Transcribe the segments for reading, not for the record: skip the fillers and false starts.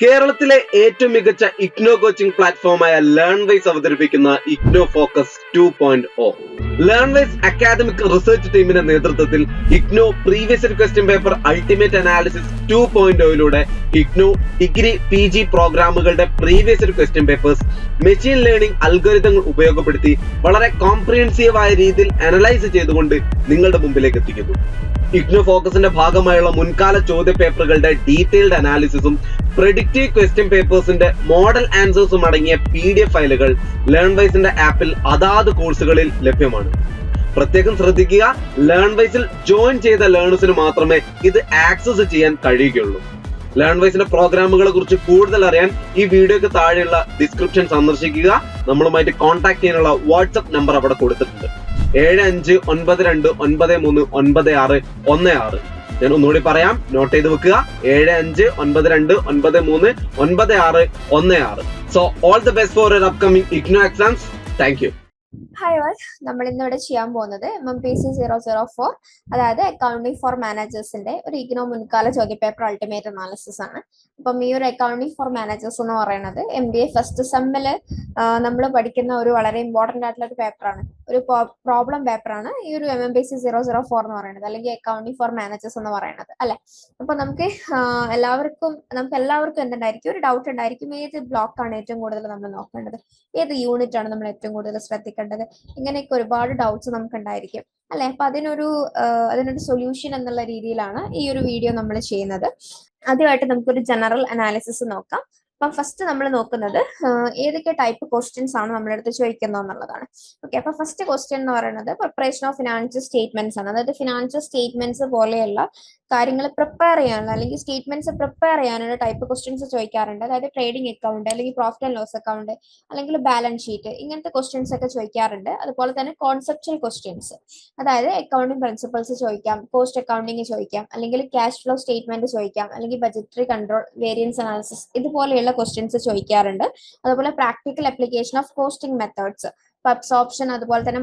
കേരളത്തിലെ ഏറ്റവും മികച്ച ഇഗ്നോ കോച്ചിംഗ് പ്ലാറ്റ്ഫോമായ ലേൺവൈസ് അവതരിപ്പിക്കുന്ന IGNOU focus 2.0. Learnwise academic research ടീമിന്റെ നേതൃത്വത്തിൽ IGNOU previous question paper ultimate analysis 2.0യിലൂടെ ഇഗ്നോ ഡിഗ്രി PG പ്രോഗ്രാമുകളുടെ previous question papers machine learning അൽഗോരിതങ്ങൾ ഉപയോഗപ്പെടുത്തി വളരെ കോംപ്രിഹെൻസീവ് ആയ രീതിയിൽ അനലൈസ് ചെയ്തുകൊണ്ട് നിങ്ങളുടെ മുമ്പിലേക്ക് എത്തിക്കുന്നു. ഇഗ്നോ ഫോക്കസിന്റെ ഭാഗമായുള്ള മുൻകാല ചോദ്യ പേപ്പറുകളുടെ ഡീറ്റെയിൽഡ് അനാലിസിസും പ്രെഡിക്റ്റീവ് ക്വസ്റ്റ്യൻ പേപ്പേഴ്സിന്റെ മോഡൽ ആൻസേഴ്സും അടങ്ങിയ PDF ഫയലുകൾ ലേൺവൈസിന്റെ ആപ്പിൽ അതാത് കോഴ്സുകളിൽ ലഭ്യമാണ്. പ്രത്യേകം ശ്രദ്ധിക്കുക, ലേൺവൈസിൽ ജോയിൻ ചെയ്ത ലേണേഴ്സിന് മാത്രമേ ഇത് ആക്സസ് ചെയ്യാൻ കഴിയുകയുള്ളൂ. ലേൺവൈസിന്റെ പ്രോഗ്രാമുകളെ കുറിച്ച് കൂടുതൽ അറിയാൻ ഈ വീഡിയോക്ക് താഴെയുള്ള ഡിസ്ക്രിപ്ഷൻ സന്ദർശിക്കുക. നമ്മളുമായിട്ട് കോൺടാക്ട് ചെയ്യാനുള്ള വാട്സ്ആപ്പ് നമ്പർ അവിടെ കൊടുത്തിട്ടുണ്ട്. 7592939616. ഞാൻ ഒന്നുകൂടി പറയാം, നോട്ട് ചെയ്ത് വെക്കുക. 7592939616. So all the best for your upcoming IGNOU exams. Thank you. Hi all, നമ്മൾ ഇന്നിവിടെ ചെയ്യാൻ പോകുന്നത് MMPC 004, അതായത് അക്കൗണ്ടിംഗ് ഫോർ മാനേജേഴ്സിന്റെ ഒരു ഇഗ്നോ മുൻകാല ചോദ്യപേപ്പർ അൾട്ടിമേറ്റ് അനാലിസിസ് ആണ്. അപ്പം ഈ ഒരു അക്കൗണ്ടിംഗ് ഫോർ മാനേജേഴ്സ് എന്ന് പറയുന്നത് MBA ഫസ്റ്റ് സെമ്മില് നമ്മൾ പഠിക്കുന്ന ഒരു വളരെ ഇമ്പോർട്ടന്റ് ആയിട്ടുള്ള ഒരു പേപ്പറാണ്, ഒരു പ്രോബ്ലം പേപ്പറാണ് ഈ ഒരു MMPC 004 എന്ന് പറയുന്നത്, അല്ലെങ്കിൽ അക്കൗണ്ടിംഗ് ഫോർ മാനേജേഴ്സ് എന്ന് പറയുന്നത് അല്ലെ. അപ്പൊ നമുക്ക് എല്ലാവർക്കും എന്തുണ്ടായിരിക്കും, ഒരു ഡൗട്ട് ഉണ്ടായിരിക്കും, ഏത് ബ്ലോക്കാണ് ഏറ്റവും കൂടുതൽ നമ്മൾ നോക്കേണ്ടത്, ഏത് യൂണിറ്റ് ആണ് നമ്മൾ ഏറ്റവും കൂടുതൽ ശ്രദ്ധിക്കേണ്ടത്, ഇങ്ങനെയൊക്കെ ഒരുപാട് ഡൗട്ട്സ് നമുക്ക് ഉണ്ടായിരിക്കും അല്ലെ. അപ്പൊ അതിനൊരു സൊല്യൂഷൻ എന്നുള്ള രീതിയിലാണ് ഈ ഒരു വീഡിയോ നമ്മൾ ചെയ്യുന്നത്. ആദ്യമായിട്ട് നമുക്കൊരു ജനറൽ അനാലിസിസ് നോക്കാം. അപ്പം ഫസ്റ്റ് നമ്മൾ നോക്കുന്നത് ഏതൊക്കെ ടൈപ്പ് ക്വസ്റ്റ്യൻസ് ആണ് നമ്മുടെ അടുത്ത് ചോദിക്കുന്നത് എന്നുള്ളതാണ്. ഓക്കെ, അപ്പൊ ഫസ്റ്റ് ക്വസ്റ്റ്യൻ എന്ന് പറയുന്നത് പ്രിപ്പറേഷൻ ഓഫ് ഫിനാൻഷ്യൽ സ്റ്റേറ്റ്മെന്റ്സ് ആണ്. അതായത് ഫിനാൻഷ്യൽ സ്റ്റേറ്റ്മെന്റ്സ് പോലെയുള്ള കാര്യങ്ങൾ പ്രിപ്പയർ ചെയ്യാനുള്ള, അല്ലെങ്കിൽ സ്റ്റേറ്റ്മെന്റ്സ് പ്രിപ്പയർ ചെയ്യാനുള്ള ടൈപ്പ് ക്വസ്റ്റ്യൻസ് ചോദിക്കാറുണ്ട്. അതായത് ട്രേഡിംഗ് അക്കൗണ്ട്, അല്ലെങ്കിൽ പ്രോഫിറ്റ് ആൻഡ് ലോസ് അക്കൗണ്ട്, അല്ലെങ്കിൽ ബാലൻസ് ഷീറ്റ്, ഇങ്ങനത്തെ ക്വസ്റ്റ്യൻസ് ഒക്കെ ചോദിക്കാറുണ്ട്. അതുപോലെ തന്നെ കോൺസെപ്ച്വൽ ക്വസ്റ്റ്യൻസ്, അതായത് അക്കൗണ്ടിംഗ് പ്രിൻസിപ്പൾസ് ചോദിക്കാം, കോസ്റ്റ് അക്കൗണ്ടിങ് ചോദിക്കാം, അല്ലെങ്കിൽ ക്യാഷ് ഫ്ലോ സ്റ്റേറ്റ്മെന്റ് ചോദിക്കാം, അല്ലെങ്കിൽ ബജറ്ററി കൺട്രോൾ, വേരിയൻസ് അനാലിസിസ്, ഇതുപോലെയുള്ള ക്വസ്റ്റ്യൻസ് ചോദിക്കാറുണ്ട്. അതുപോലെ practical application of costing methods, absorption, അതുപോലെ തന്നെ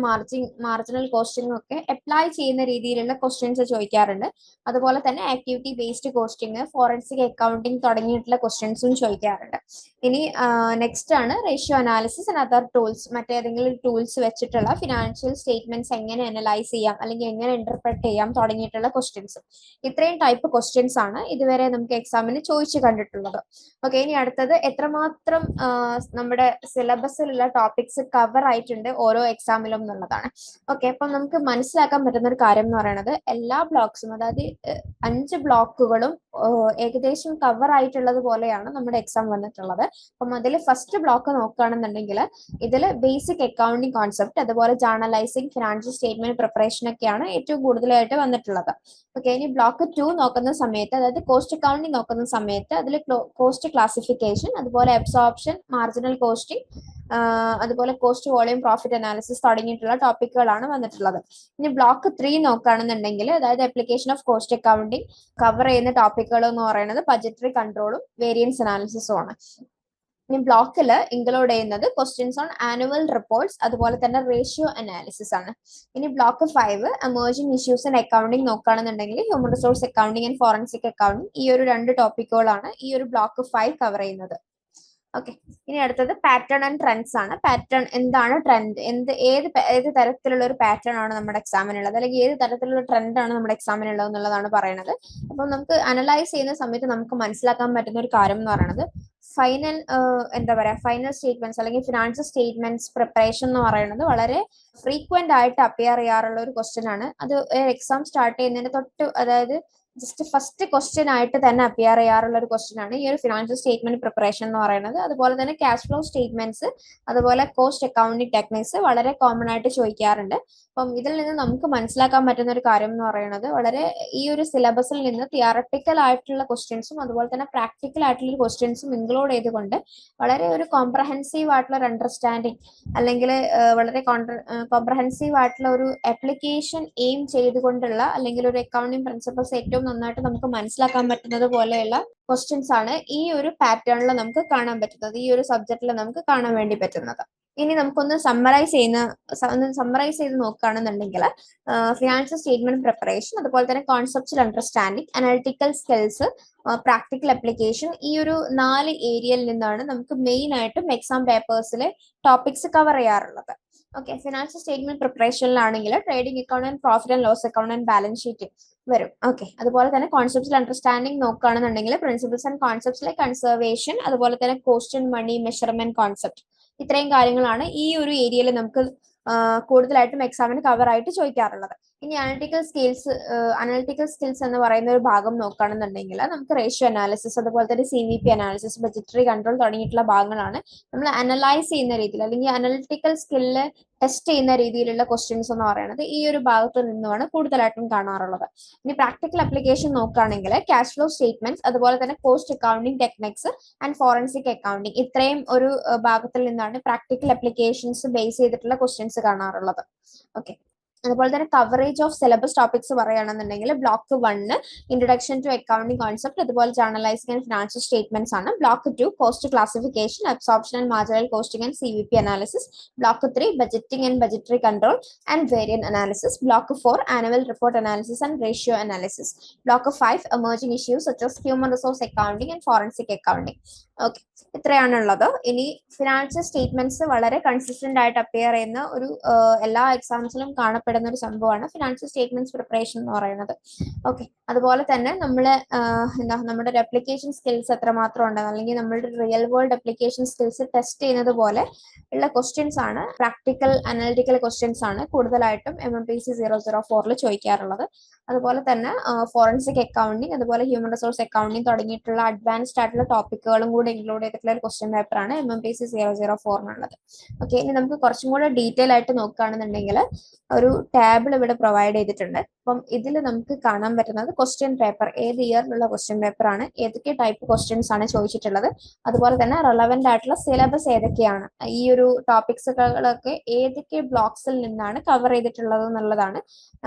മാർജിനൽ കോസ്റ്റിംഗ് ഒക്കെ അപ്ലൈ ചെയ്യുന്ന രീതിയിലുള്ള ക്വസ്റ്റ്യൻസ് ചോദിക്കാറുണ്ട്. അതുപോലെ തന്നെ activity based costing, forensic accounting തുടങ്ങിയിട്ടുള്ള ക്വസ്റ്റ്യൻസും ചോദിക്കാറുണ്ട്. ഇനി നെക്സ്റ്റ് ആണ് ratio analysis and other tools, മറ്റേതെങ്കിലും ടൂൾസ് വെച്ചിട്ടുള്ള ഫിനാൻഷ്യൽ സ്റ്റേറ്റ്മെന്റ്സ് എങ്ങനെ അനലൈസ് ചെയ്യാം, അല്ലെങ്കിൽ എങ്ങനെ ഇന്റർപ്രറ്റ് ചെയ്യാം തുടങ്ങിയിട്ടുള്ള ക്വസ്റ്റ്യൻസ്. ഇത്രയും ടൈപ്പ് ക്വസ്റ്റ്യൻസ് ആണ് ഇതുവരെ നമുക്ക് എക്സാമിന് ചോദിച്ചു കണ്ടിട്ടുള്ളത്. ഓക്കെ, ഇനി അടുത്തത് എത്രമാത്രം നമ്മുടെ സിലബസിലുള്ള ടോപ്പിക്സ് കവർ ആയിട്ടുണ്ട് ഓരോ എക്സാമിലും എന്നുള്ളതാണ്. ഓക്കെ, അപ്പം നമുക്ക് മനസ്സിലാക്കാൻ പറ്റുന്ന ഒരു കാര്യം എന്ന് പറയുന്നത് എല്ലാ ബ്ലോക്സും, അതായത് 5 ബ്ലോക്കുകളും ഏകദേശം കവർ ആയിട്ടുള്ളത് പോലെയാണ് നമ്മുടെ എക്സാം വന്നിട്ടുള്ളത്. അപ്പം അതിൽ ഫസ്റ്റ് ബ്ലോക്ക് നോക്കുകയാണെന്നുണ്ടെങ്കിൽ ഇതിൽ ബേസിക് അക്കൗണ്ടിങ് കോൺസെപ്റ്റ്, അതുപോലെ ജേർണലൈസിങ്, ഫിനാൻഷ്യൽ സ്റ്റേറ്റ്മെന്റ് പ്രിപ്പറേഷൻ ഒക്കെയാണ് ഏറ്റവും കൂടുതലായിട്ട് വന്നിട്ടുള്ളത്. ഓക്കെ, ഇനി ബ്ലോക്ക് 2 നോക്കുന്ന സമയത്ത്, അതായത് കോസ്റ്റ് അക്കൗണ്ടിങ് നോക്കുന്ന സമയത്ത് അതിൽ കോസ്റ്റ് ക്ലാസിഫിക്കേഷൻ, അതുപോലെ അബ്സോർപ്ഷൻ, മാർജിനൽ കോസ്റ്റിംഗ്, അതുപോലെ കോസ്റ്റ് വോളിയം പ്രോഫിറ്റ് അനാലിസിസ് തുടങ്ങിയിട്ടുള്ള ടോപ്പിക്കുകളാണ് വന്നിട്ടുള്ളത്. ഇനി ബ്ലോക്ക് 3 നോക്കുകയാണെന്നുണ്ടെങ്കിൽ, അതായത് application of cost accounting cover ചെയ്യുന്ന ടോപ്പിക്കുകൾ എന്ന് പറയുന്നത് ബജറ്ററി കൺട്രോളും വേരിയൻസ് അനാലിസിസും ആണ്. ഇനി ബ്ലോക്കിൽ ഇൻക്ലൂഡ് ചെയ്യുന്നത് ക്വസ്റ്റ്യൻസ് ഓൺ ആനുവൽ റിപ്പോർട്ട്സ്, അതുപോലെ തന്നെ റേഷ്യോ അനാലിസിസ് ആണ്. ഇനി block 5 emerging issues in accounting നോക്കുകയാണെന്നുണ്ടെങ്കിൽ human resource accounting and forensic accounting, ഈ ഒരു 2 ടോപ്പിക്കുകളാണ് ഈ ഒരു ബ്ലോക്ക് 5 കവർ ചെയ്യുന്നത്. ഓക്കെ, ഇനി അടുത്തത് പാറ്റേൺ ആൻഡ് ട്രെൻഡ്സ് ആണ്. പാറ്റേൺ എന്താണ്, ട്രെൻഡ് ഏത് തരത്തിലുള്ള ഒരു പാറ്റേൺ ആണ് നമ്മുടെ എക്സാമിനുള്ളത്, അല്ലെങ്കിൽ ഏത് തരത്തിലുള്ള ട്രെൻഡ് ആണ് നമ്മുടെ എക്സാമിനുള്ളത് എന്നുള്ളതാണ് പറയുന്നത്. അപ്പം നമുക്ക് അനലൈസ് ചെയ്യുന്ന സമയത്ത് നമുക്ക് മനസ്സിലാക്കാൻ പറ്റുന്ന ഒരു കാര്യം എന്ന് പറയുന്നത് ഫൈനൽ സ്റ്റേറ്റ്മെന്റ്സ്, അല്ലെങ്കിൽ ഫിനാൻഷ്യൽ സ്റ്റേറ്റ്മെന്റ്സ് പ്രിപ്പറേഷൻ എന്ന് പറയുന്നത് വളരെ ഫ്രീക്വന്റ് ആയിട്ട് അപ്പിയർ ചെയ്യാറുള്ള ഒരു ക്വസ്റ്റ്യൻ ആണ്. അത് എക്സാം സ്റ്റാർട്ട് ചെയ്യുന്നതിന് തൊട്ട്, അതായത് ജസ്റ്റ് ഫസ്റ്റ് ക്വസ്റ്റ്യൻ ആയിട്ട് തന്നെ അപ്പിയർ ചെയ്യാറുള്ള ഒരു ക്വസ്റ്റ്യൻ ആണ് ഈ ഒരു ഫിനാൻഷ്യൽ സ്റ്റേറ്റ്മെന്റ് പ്രിപ്പറേഷൻ എന്ന് പറയുന്നത്. അതുപോലെ തന്നെ ക്യാഷ് ഫ്ലോ സ്റ്റേറ്റ്മെന്റ്സ്, അതുപോലെ കോസ്റ്റ് അക്കൗണ്ടിംഗ് ടെക്നിക്സ് വളരെ കോമൺ ആയിട്ട് ചോദിക്കാറുണ്ട്. അപ്പം ഇതിൽ നിന്ന് നമുക്ക് മനസ്സിലാക്കാൻ പറ്റുന്ന ഒരു കാര്യം എന്ന് പറയുന്നത്, വളരെ ഈ ഒരു സിലബസിൽ നിന്ന് തിയറട്ടിക്കൽ ആയിട്ടുള്ള ക്വസ്റ്റ്യൻസും അതുപോലെ തന്നെ പ്രാക്ടിക്കൽ ആയിട്ടുള്ള ക്വസ്റ്റ്യൻസും ഇൻക്ലൂഡ് ചെയ്തുകൊണ്ട് വളരെ ഒരു കോംപ്രഹെൻസീവ് ആയിട്ടുള്ള ഒരു അണ്ടർസ്റ്റാൻഡിങ്, അല്ലെങ്കിൽ വളരെ കോംപ്രഹെൻസീവ് ആയിട്ടുള്ള ഒരു ആപ്ലിക്കേഷൻ എയിം ചെയ്തുകൊണ്ടുള്ള, അല്ലെങ്കിൽ ഒരു അക്കൗണ്ടിംഗ് പ്രിൻസിപ്പൾസ് ഏറ്റവും നന്നായിട്ട് നമുക്ക് മനസ്സിലാക്കാൻ പറ്റുന്നത് പോലെയുള്ള ക്വസ്റ്റ്യൻസ് ആണ് ഈ ഒരു പാറ്റേണിൽ നമുക്ക് കാണാൻ പറ്റുന്നത്, ഈ ഒരു സബ്ജക്റ്റിൽ നമുക്ക് കാണാൻ വേണ്ടി പറ്റുന്നത്. ഇനി നമുക്കൊന്ന് സമ്മറൈസ് ചെയ്ത് നോക്കുകയാണെന്നുണ്ടെങ്കിൽ ഫിനാൻഷ്യൽ സ്റ്റേറ്റ്മെന്റ് പ്രിപ്പറേഷൻ, അതുപോലെ തന്നെ conceptual understanding, analytical skills, practical application, ഈ ഒരു 4 ഏരിയയിൽ നിന്നാണ് നമുക്ക് മെയിൻ ആയിട്ടും എക്സാം പേപ്പേഴ്സിലെ ടോപ്പിക്സ് കവർ ചെയ്യാറുള്ളത്. ഓക്കെ, ഫിനാൻഷ്യൽ സ്റ്റേറ്റ്മെന്റ് പ്രിപ്പറേഷനിലാണെങ്കിൽ trading account and profit and loss account and balance sheet വരും. ഓക്കെ, അതുപോലെ തന്നെ കോൺസെപ്റ്റ്സ് അണ്ടർസ്റ്റാൻഡിംഗ് നോക്കുകയാണെന്നുണ്ടെങ്കിൽ principles and concepts like conservation, അതുപോലെ തന്നെ cost and money measurement concept, ഇത്രയും കാര്യങ്ങളാണ് ഈ ഒരു ഏരിയയിൽ നമുക്ക് കൂടുതലായിട്ടും എക്സാമിന് കവർ ആയിട്ട് ചോദിക്കാറുള്ളത്. ഇനി അനലിറ്റിക്കൽ സ്കിൽസ് എന്ന് പറയുന്ന ഒരു ഭാഗം നോക്കുകയാണെന്നുണ്ടെങ്കിൽ നമുക്ക് റേഷ്യോ അനാലിസിസ്, അതുപോലെ തന്നെ CVP അനാലിസിസ്, ബജറ്ററി കൺട്രോൾ തുടങ്ങിയിട്ടുള്ള ഭാഗങ്ങളാണ് നമ്മൾ അനലൈസ് ചെയ്യുന്ന രീതിയിൽ അല്ലെങ്കിൽ അനലിറ്റിക്കൽ സ്കില്ല് ടെസ്റ്റ് ചെയ്യുന്ന രീതിയിലുള്ള ക്വസ്റ്റ്യൻസ് എന്ന് പറയുന്നത് ഈ ഒരു ഭാഗത്ത് നിന്നുമാണ് കൂടുതലായിട്ടും കാണാറുള്ളത്. ഇനി പ്രാക്ടിക്കൽ അപ്ലിക്കേഷൻ നോക്കുകയാണെങ്കിൽ ക്യാഷ് ഫ്ലോ സ്റ്റേറ്റ്മെന്റ്സ്, അതുപോലെ തന്നെ cost accounting techniques and forensic accounting, ഇത്രയും ഒരു ഭാഗത്തിൽ നിന്നാണ് പ്രാക്ടിക്കൽ അപ്ലിക്കേഷൻസ് ബേസ് ചെയ്തിട്ടുള്ള ക്വസ്റ്റ്യൻസ് കാണാറുള്ളത്. ഓക്കെ, അതുപോലെ തന്നെ കവറേജ് ഓഫ് സിലബസ് ടോപ്പിക്സ് പറയുകയാണെന്നുണ്ടെങ്കിൽ block 1 introduction to accounting concept, അതുപോലെ ജേർണലൈസിംഗ് ആൻഡ് ഫിനാൻഷ്യൽ സ്റ്റേറ്റ്മെന്റ്സ് ആണ്. Block 2 cost classification, absorption and marginal costing and CVP analysis. Block 3 budgeting and budgetary control and variant analysis. Block 4 annual report analysis and ratio analysis. Block 5 emerging issues such as human resource accounting and forensic accounting. Okay, ഇത്രയാണുള്ളത്. ഇനി financial statements വളരെ consistent ആയിട്ട് appear ചെയ്യുന്ന ഒരു എല്ലാ എക്സാംസിലും കാണപ്പെടുന്ന ഒരു സംഭവമാണ് ഫിനാൻഷ്യൽ സ്റ്റേറ്റ്മെന്റ്സ് പ്രിപ്പറേഷൻ എന്ന് പറയുന്നത്. ഓക്കെ, അതുപോലെ തന്നെ നമ്മുടെ ഒരു അപ്ലിക്കേഷൻ സ്കിൽസ് എത്രമാത്രം ഉണ്ടെന്ന്, അല്ലെങ്കിൽ നമ്മളുടെ real world application skills test ചെയ്യുന്നത് പോലെ ഉള്ള ക്വസ്റ്റ്യൻസ് ആണ്, പ്രാക്ടിക്കൽ അനാലിറ്റിക്കൽ ക്വസ്റ്റ്യൻസ് ആണ് കൂടുതലായിട്ടും MMPC 004 ചോദിക്കാറുള്ളത്. അതുപോലെ തന്നെ ഫോറൻസിക് അക്കൗണ്ടിങ്, അതുപോലെ ഹ്യൂമൻ റിസോഴ്സ് അക്കൗണ്ടിങ് തുടങ്ങിയിട്ടുള്ള അഡ്വാൻസ്ഡ് ആയിട്ടുള്ള ടോപ്പിക്കുകളും കൂടെ ഇൻക്ലൂഡ് ചെയ്തിട്ടുള്ള ഒരു ക്വസ്റ്റ്യൻ പേപ്പറാണ് MMPC 004 ഓക്കെ, ഇനി നമുക്ക് കുറച്ചും കൂടെ ഡീറ്റെയിൽ ആയിട്ട് നോക്കുകയാണെന്നുണ്ടെങ്കിൽ ഒരു ടാബിൾ ഇവിടെ പ്രൊവൈഡ് ചെയ്തിട്ടുണ്ട്. അപ്പം ഇതിൽ നമുക്ക് കാണാൻ പറ്റുന്നത് ക്വസ്റ്റ്യൻ പേപ്പർ, ഏത് ഇയറിലുള്ള ക്വസ്റ്റ്യൻ പേപ്പർ ആണ്, ഏതൊക്കെ ടൈപ്പ് ക്വസ്റ്റ്യൻസ് ആണ് ചോദിച്ചിട്ടുള്ളത്, അതുപോലെ തന്നെ റെലവെന്റ് ആയിട്ടുള്ള സിലബസ് ഏതൊക്കെയാണ്, ഈ ഒരു ടോപ്പിക്സുകളൊക്കെ ഏതൊക്കെ ബ്ലോക്സിൽ നിന്നാണ് കവർ ചെയ്തിട്ടുള്ളത് എന്നുള്ളതാണ്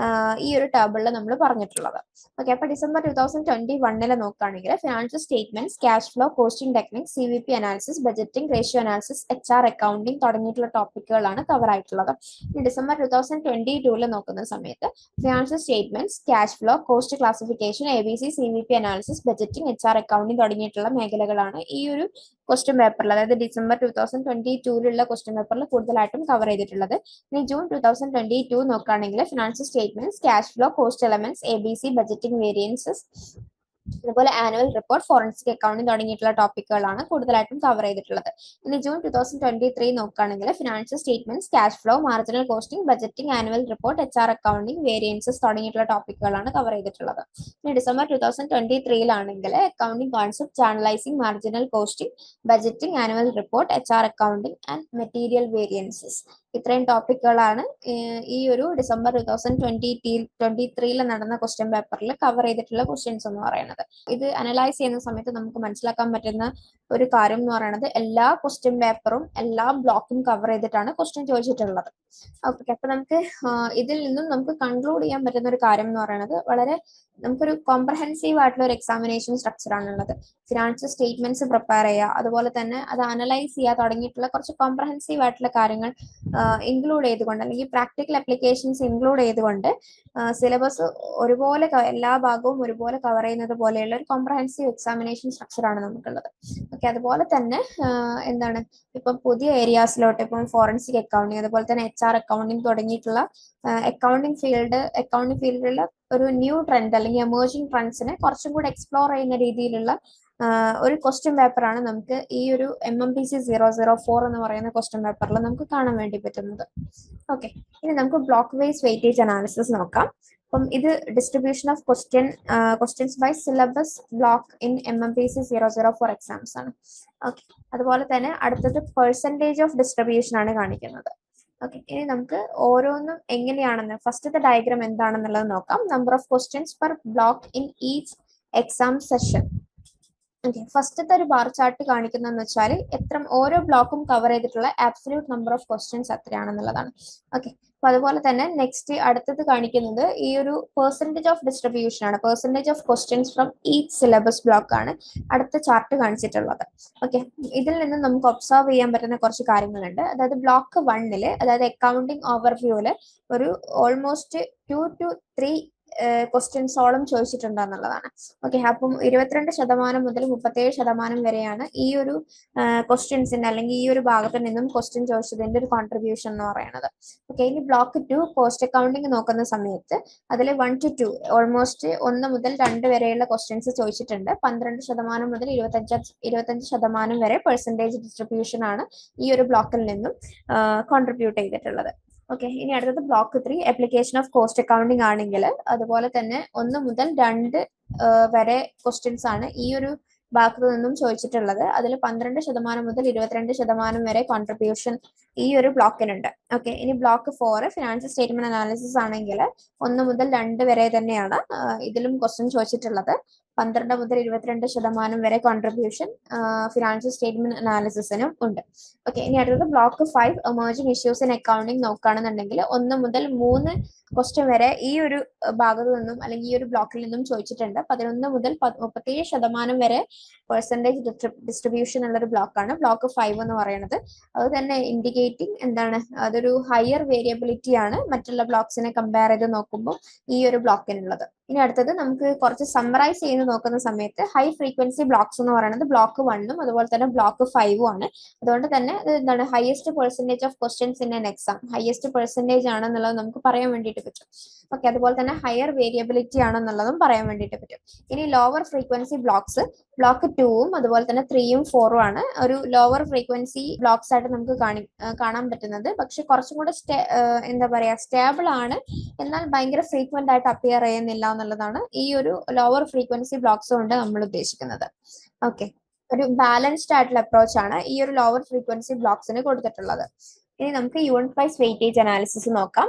ഈ ഒരു ടേബിളിൽ നമ്മൾ പറഞ്ഞിട്ടുള്ളത്. ഓക്കെ, അപ്പൊ ഡിസംബർ 2021 നോക്കുകയാണെങ്കിൽ financial statements, cash flow, costing techniques, CVP analysis, budgeting, ratio analysis, HR accounting തുടങ്ങിയിട്ടുള്ള ടോപ്പിക്കുകളാണ് കവർ ആയിട്ടുള്ളത്. ഇനി ഡിസംബർ 2022 നോക്കുന്ന സമയത്ത് financial statements, cash flow, cost classification, ABC, CVP analysis, budgeting, HR accounting തുടങ്ങിയിട്ടുള്ള മേഖലകളാണ് ഈ ഒരു ക്വസ്റ്റ്യൻ പേപ്പറിൽ, അതായത് ഡിസംബർ 2022 ക്വസ്റ്റ്യൻ പേപ്പറിൽ കൂടുതലായിട്ടും കവർ ചെയ്തിട്ടുള്ളത്. ഇനി ജൂൺ 2022 നോക്കുകയാണെങ്കിൽ financial statements, cash flow, cost elements, ABC, budgeting, variances, അതുപോലെ ആനുവൽ റിപ്പോർട്ട്, ഫോറൻസിക് അക്കൗണ്ടിംഗ് തുടങ്ങിയിട്ടുള്ള ടോപ്പിക്കുകളാണ് കൂടുതലായിട്ടും കവർ ചെയ്തിട്ടുള്ളത്. ഇനി ജൂൺ 2023 നോക്കുകയാണെങ്കിൽ financial statements, cash flow, marginal costing, budgeting, annual report, HR accounting, variances തുടങ്ങിയിട്ടുള്ള ടോപ്പിക്കുകളാണ് കവർ ചെയ്തിട്ടുള്ളത്. ഇനി December 2023 accounting concept, journalising, marginal costing, budgeting, annual report, HR accounting and material variances, ഇത്രയും ടോപ്പിക്കുകളാണ് ഈ ഒരു ഡിസംബർ 2023 നടന്ന ക്വസ്റ്റ്യൻ പേപ്പറിൽ കവർ ചെയ്തിട്ടുള്ള ക്വസ്റ്റ്യൻസ് എന്ന് പറയുന്നത്. ഇത് അനലൈസ് ചെയ്യുന്ന സമയത്ത് നമുക്ക് മനസ്സിലാക്കാൻ പറ്റുന്ന ഒരു കാര്യം എന്ന് പറയുന്നത് എല്ലാ ക്വസ്റ്റ്യൻ പേപ്പറും എല്ലാ ബ്ലോക്കും കവർ ചെയ്തിട്ടാണ് ക്വസ്റ്റ്യൻ ചോദിച്ചിട്ടുള്ളത്. ഓക്കെ, അപ്പൊ നമുക്ക് ഇതിൽ നിന്നും നമുക്ക് കൺക്ലൂഡ് ചെയ്യാൻ പറ്റുന്ന ഒരു കാര്യം എന്ന് പറയുന്നത് വളരെ നമുക്കൊരു കോംപ്രഹെൻസീവ് ആയിട്ടുള്ള ഒരു എക്സാമിനേഷൻ സ്ട്രക്ചർ ആണുള്ളത്. ഫിനാൻഷ്യൽ സ്റ്റേറ്റ്മെന്റ്സ് പ്രിപ്പയർ ചെയ്യുക, അതുപോലെ തന്നെ അത് അനലൈസ് ചെയ്യുക തുടങ്ങിയിട്ടുള്ള കുറച്ച് കോംപ്രഹെൻസീവ് ആയിട്ടുള്ള കാര്യങ്ങൾ ഇൻക്ലൂഡ് ചെയ്തുകൊണ്ട്, അല്ലെങ്കിൽ പ്രാക്ടിക്കൽ അപ്ലിക്കേഷൻസ് ഇൻക്ലൂഡ് ചെയ്തുകൊണ്ട് സിലബസ് ഒരുപോലെ എല്ലാ ഭാഗവും ഒരുപോലെ കവർ ചെയ്യുന്നത് പോലെയുള്ള ഒരു കോംപ്രഹെൻസീവ് എക്സാമിനേഷൻ സ്ട്രക്ചർ ആണ് നമുക്കുള്ളത്. ഓക്കെ, അതുപോലെ തന്നെ എന്താണ് ഇപ്പം പുതിയ ഏരിയാസിലോട്ട്, ഇപ്പം ഫോറൻസിക് അക്കൗണ്ടിങ്, അതുപോലെ തന്നെ HR അക്കൗണ്ടിങ് തുടങ്ങിയിട്ടുള്ള അക്കൗണ്ടിങ് ഫീൽഡിലുള്ള ഒരു ന്യൂ ട്രെൻഡ് അല്ലെങ്കിൽ എമേർജിംഗ് ട്രെൻഡ്സിനെ കുറച്ചും കൂടി എക്സ്പ്ലോർ ചെയ്യുന്ന രീതിയിലുള്ള ഒരു ക്വസ്റ്റ്യൻ പേപ്പറാണ് നമുക്ക് ഈ ഒരു MMPC 004 എന്ന് പറയുന്ന ക്വസ്റ്റ്യൻ പേപ്പറിൽ നമുക്ക് കാണാൻ വേണ്ടി പറ്റുന്നത്. ഓക്കെ, ഇനി നമുക്ക് ബ്ലോക്ക് വൈസ് വെയിറ്റേജ് അനാലിസിസ് നോക്കാം. അപ്പം ഇത് distribution of questions by syllabus block in MMPC 004 exams ആണ്. ഓക്കെ, അതുപോലെ തന്നെ അടുത്തത് പെർസെൻറ്റേജ് ഓഫ് ഡിസ്ട്രിബ്യൂഷൻ ആണ് കാണിക്കുന്നത്. ഓക്കെ, ഇനി നമുക്ക് ഓരോന്നും എങ്ങനെയാണെന്ന് ഫസ്റ്റത്തെ ഡയഗ്രാം എന്താണെന്നുള്ളത് നോക്കാം. Number of questions per block in each exam session. Okay, ഫസ്റ്റത്തെ ഒരു ബാർ ചാർട്ട് കാണിക്കുന്നതെന്ന് വെച്ചാൽ ഓരോ ബ്ലോക്കും കവർ ചെയ്തിട്ടുള്ള ആബ്സല്യൂട്ട് നമ്പർ ഓഫ് ക്വസ്റ്റ്യൻസ് എത്രയാണെന്നുള്ളതാണ്. ഓക്കെ, അപ്പൊ അതുപോലെ തന്നെ നെക്സ്റ്റ് അടുത്തത് കാണിക്കുന്നത് ഈ ഒരു പെർസെന്റേജ് ഓഫ് ഡിസ്ട്രിബ്യൂഷൻ ആണ്, percentage of questions from each syllabus block ആണ് അടുത്ത ചാർട്ട് കാണിച്ചിട്ടുള്ളത്. ഓക്കെ, ഇതിൽ നിന്ന് നമുക്ക് ഒബ്സർവ് ചെയ്യാൻ പറ്റുന്ന കുറച്ച് കാര്യങ്ങളുണ്ട്. അതായത് ബ്ലോക്ക് 1 അതായത് അക്കൗണ്ടിങ് ഓവർവ്യൂല് ഒരു ഓൾമോസ്റ്റ് 2 to 3 ക്വസ്റ്റ്യൻസോളം ചോദിച്ചിട്ടുണ്ട് എന്നുള്ളതാണ്. ഓക്കെ, അപ്പം 22% മുതൽ 37% വരെയാണ് ഈ ഒരു ക്വസ്റ്റ്യൻസിന്റെ അല്ലെങ്കിൽ ഈ ഒരു ഭാഗത്ത് നിന്നും ക്വസ്റ്റ്യൻ ചോദിച്ചതിന്റെ ഒരു കോൺട്രിബ്യൂഷൻ എന്ന് പറയുന്നത്. ഓക്കെ, ഇനി ബ്ലോക്ക് 2 കോസ്റ്റ് അക്കൗണ്ടിങ് നോക്കുന്ന സമയത്ത് അതിൽ 1 to 2 ഓൾമോസ്റ്റ് 1 മുതൽ 2 വരെയുള്ള ക്വസ്റ്റ്യൻസ് ചോദിച്ചിട്ടുണ്ട്. 12% മുതൽ 25% വരെ പെർസെന്റേജ് ഡിസ്ട്രിബ്യൂഷൻ ആണ് ഈ ഒരു ബ്ലോക്കിൽ നിന്നും കോൺട്രിബ്യൂട്ട് ചെയ്തിട്ടുള്ളത്. ഓക്കെ, ഇനി അടുത്തത് block 3 application of cost accounting ആണെങ്കിൽ അതുപോലെ തന്നെ 1 മുതൽ 2 വരെ ക്വസ്റ്റ്യൻസ് ആണ് ഈ ഒരു ഭാഗത്തു നിന്നും ചോദിച്ചിട്ടുള്ളത്. അതിൽ 12% മുതൽ 22% വരെ കോൺട്രിബ്യൂഷൻ ഈ ഒരു ബ്ലോക്കിനുണ്ട്. ഓക്കെ, ഇനി ബ്ലോക്ക് 4 ഫിനാൻഷ്യൽ സ്റ്റേറ്റ്മെന്റ് അനാലിസിസ് ആണെങ്കിൽ 1 മുതൽ 2 വരെ തന്നെയാണ് ഇതിലും ക്വസ്റ്റ്യൻ ചോദിച്ചിട്ടുള്ളത്. 12 മുതൽ 22% വരെ കോൺട്രിബ്യൂഷൻ ഫിനാൻഷ്യൽ സ്റ്റേറ്റ്മെന്റ് അനാലിസിസിനും ഉണ്ട്. ഓക്കെ, ഇനി അടുത്തത് block 5 emerging issues in accounting നോക്കുകയാണെന്നുണ്ടെങ്കിൽ 1 മുതൽ 3 ക്വസ്റ്റ്യൻ വരെ ഈ ഒരു ഭാഗത്തു നിന്നും അല്ലെങ്കിൽ ഈ ഒരു ബ്ലോക്കിൽ നിന്നും ചോദിച്ചിട്ടുണ്ട്. 11 മുതൽ 37% വരെ പെർസെന്റേജ് ഡിസ്ട്രിബ്യൂഷൻ ഉള്ള ഒരു ബ്ലോക്കാണ് ബ്ലോക്ക് 5 എന്ന് പറയുന്നത്. അത് തന്നെ ഇൻഡിക്കേറ്റിംഗ് എന്താണ്, അതൊരു ഹയർ വേരിയബിലിറ്റി ആണ് മറ്റുള്ള ബ്ലോക്സിനെ കമ്പയർ ചെയ്ത് നോക്കുമ്പോൾ ഈ ഒരു ബ്ലോക്കിനുള്ളത്. ഇനി അടുത്തത് നമുക്ക് കുറച്ച് സമ്മറൈസ് ചെയ്ത് നോക്കുന്ന സമയത്ത് ഹൈ ഫ്രീക്വൻസി ബ്ലോക്സ് എന്ന് പറയുന്നത് ബ്ലോക്ക് 1 അതുപോലെ തന്നെ ബ്ലോക്ക് 5 ആണ്. അതുകൊണ്ട് തന്നെ എന്താണ് highest percentage of questions in N exam, highest percentage ആണെന്നുള്ളത് നമുക്ക് പറയാൻ വേണ്ടിയിട്ട് പറ്റും. ഓക്കെ, അതുപോലെ തന്നെ ഹയർ വേരിയബിലിറ്റി ആണെന്നുള്ളതും പറയാൻ വേണ്ടിയിട്ട് പറ്റും. ഇനി ലോവർ ഫ്രീക്വൻസി ബ്ലോക്സ് ബ്ലോക്ക് 2 അതുപോലെ തന്നെ 3 4 ആണ് ഒരു ലോവർ ഫ്രീക്വൻസി ബ്ലോക്സ് ആയിട്ട് നമുക്ക് കാണാൻ പറ്റുന്നത്. പക്ഷെ കുറച്ചും കൂടെ എന്താ പറയാ സ്റ്റേബിൾ ആണ്, എന്നാൽ ഭയങ്കര ഫ്രീക്വന്റ് ആയിട്ട് അപ്പിയർ ചെയ്യുന്നില്ല എന്നുള്ളതാണ് ഈ ഒരു ലോവർ ഫ്രീക്വൻസി ബ്ലോക്സ് കൊണ്ട് നമ്മൾ ഉദ്ദേശിക്കുന്നത്. ഓക്കെ, ഒരു ബാലൻസ്ഡ് ആയിട്ടുള്ള അപ്രോച്ച് ആണ് ഈ ഒരു ലോവർ ഫ്രീക്വൻസി ബ്ലോക്സിന് കൊടുത്തിട്ടുള്ളത്. ഇനി നമുക്ക് യൂണിറ്റ് വൈസ് വെയിറ്റേജ് അനാലിസിസ് നോക്കാം.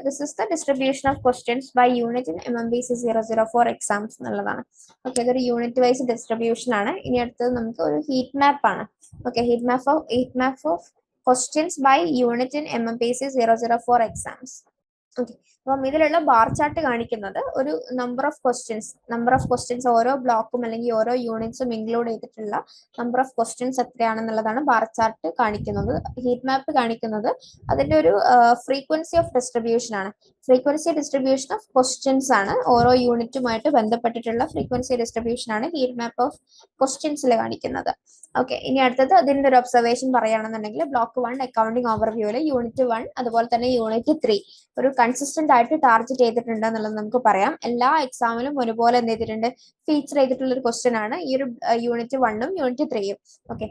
This is the distribution of questions by unit in MMBC 004 exams എന്നുള്ളതാണ്. ഓക്കെ, ഇതൊരു യൂണിറ്റ് വൈസ് ഡിസ്ട്രിബ്യൂഷൻ ആണ്. ഇനി അടുത്തത് നമുക്ക് ഒരു ഹീറ്റ് മാപ്പ് ആണ്. ഓക്കെ, heat map of questions by unit in MMBC 004 exams. Okay, അപ്പം ഇതിലുള്ള ബാർ ചാർട്ട് കാണിക്കുന്നത് ഒരു നമ്പർ ഓഫ് ക്വസ്റ്റ്യൻസ് ഓരോ ബ്ലോക്കും അല്ലെങ്കിൽ ഓരോ യൂണിറ്റ്സും ഇൻക്ലൂഡ് ചെയ്തിട്ടുള്ള നമ്പർ ഓഫ് ക്വസ്റ്റ്യൻസ് എത്രയാണെന്നുള്ളതാണ് ബാർ ചാർട്ട് കാണിക്കുന്നത്. ഹീറ്റ് മാപ്പ് കാണിക്കുന്നത് അതിന്റെ ഒരു ഫ്രീക്വൻസി ഓഫ് ഡിസ്ട്രിബ്യൂഷൻ ആണ്. ഫ്രീക്വൻസി ഡിസ്ട്രിബ്യൂഷൻ ഓഫ് ക്വസ്റ്റ്യൻസ് ആണ്, ഓരോ യൂണിറ്റുമായിട്ട് ബന്ധപ്പെട്ടിട്ടുള്ള ഫ്രീക്വൻസി ഡിസ്ട്രിബ്യൂഷൻ ആണ് ഹീറ്റ് മാപ്പ് ഓഫ് ക്വസ്റ്റ്യൻസിൽ കാണിക്കുന്നത്. ഓക്കെ, ഇനി അടുത്തത് അതിന്റെ ഒരു ഒബ്സർവേഷൻ പറയുകയാണെന്നുണ്ടെങ്കിൽ ബ്ലോക്ക് 1 അക്കൗണ്ടിങ് ഓവർവ്യൂല് യൂണിറ്റ് 1 അതുപോലെ തന്നെ യൂണിറ്റ് 3 ഒരു കൺസിസ്റ്റന്റ് ആയിട്ട് ടാർഗറ്റ് ചെയ്തിട്ടുണ്ട് എന്നുള്ളത് നമുക്ക് പറയാം. എല്ലാ എക്സാമിലും ഒരുപോലെ എന്ത് ചെയ്തിട്ടുണ്ട്, ഫീച്ചർ ചെയ്തിട്ടുള്ള ഒരു ക്വസ്റ്റ്യൻ ആണ് ഈ ഒരു യൂണിറ്റ് 1ഉം യൂണിറ്റ് 3ഉം. ഓക്കെ,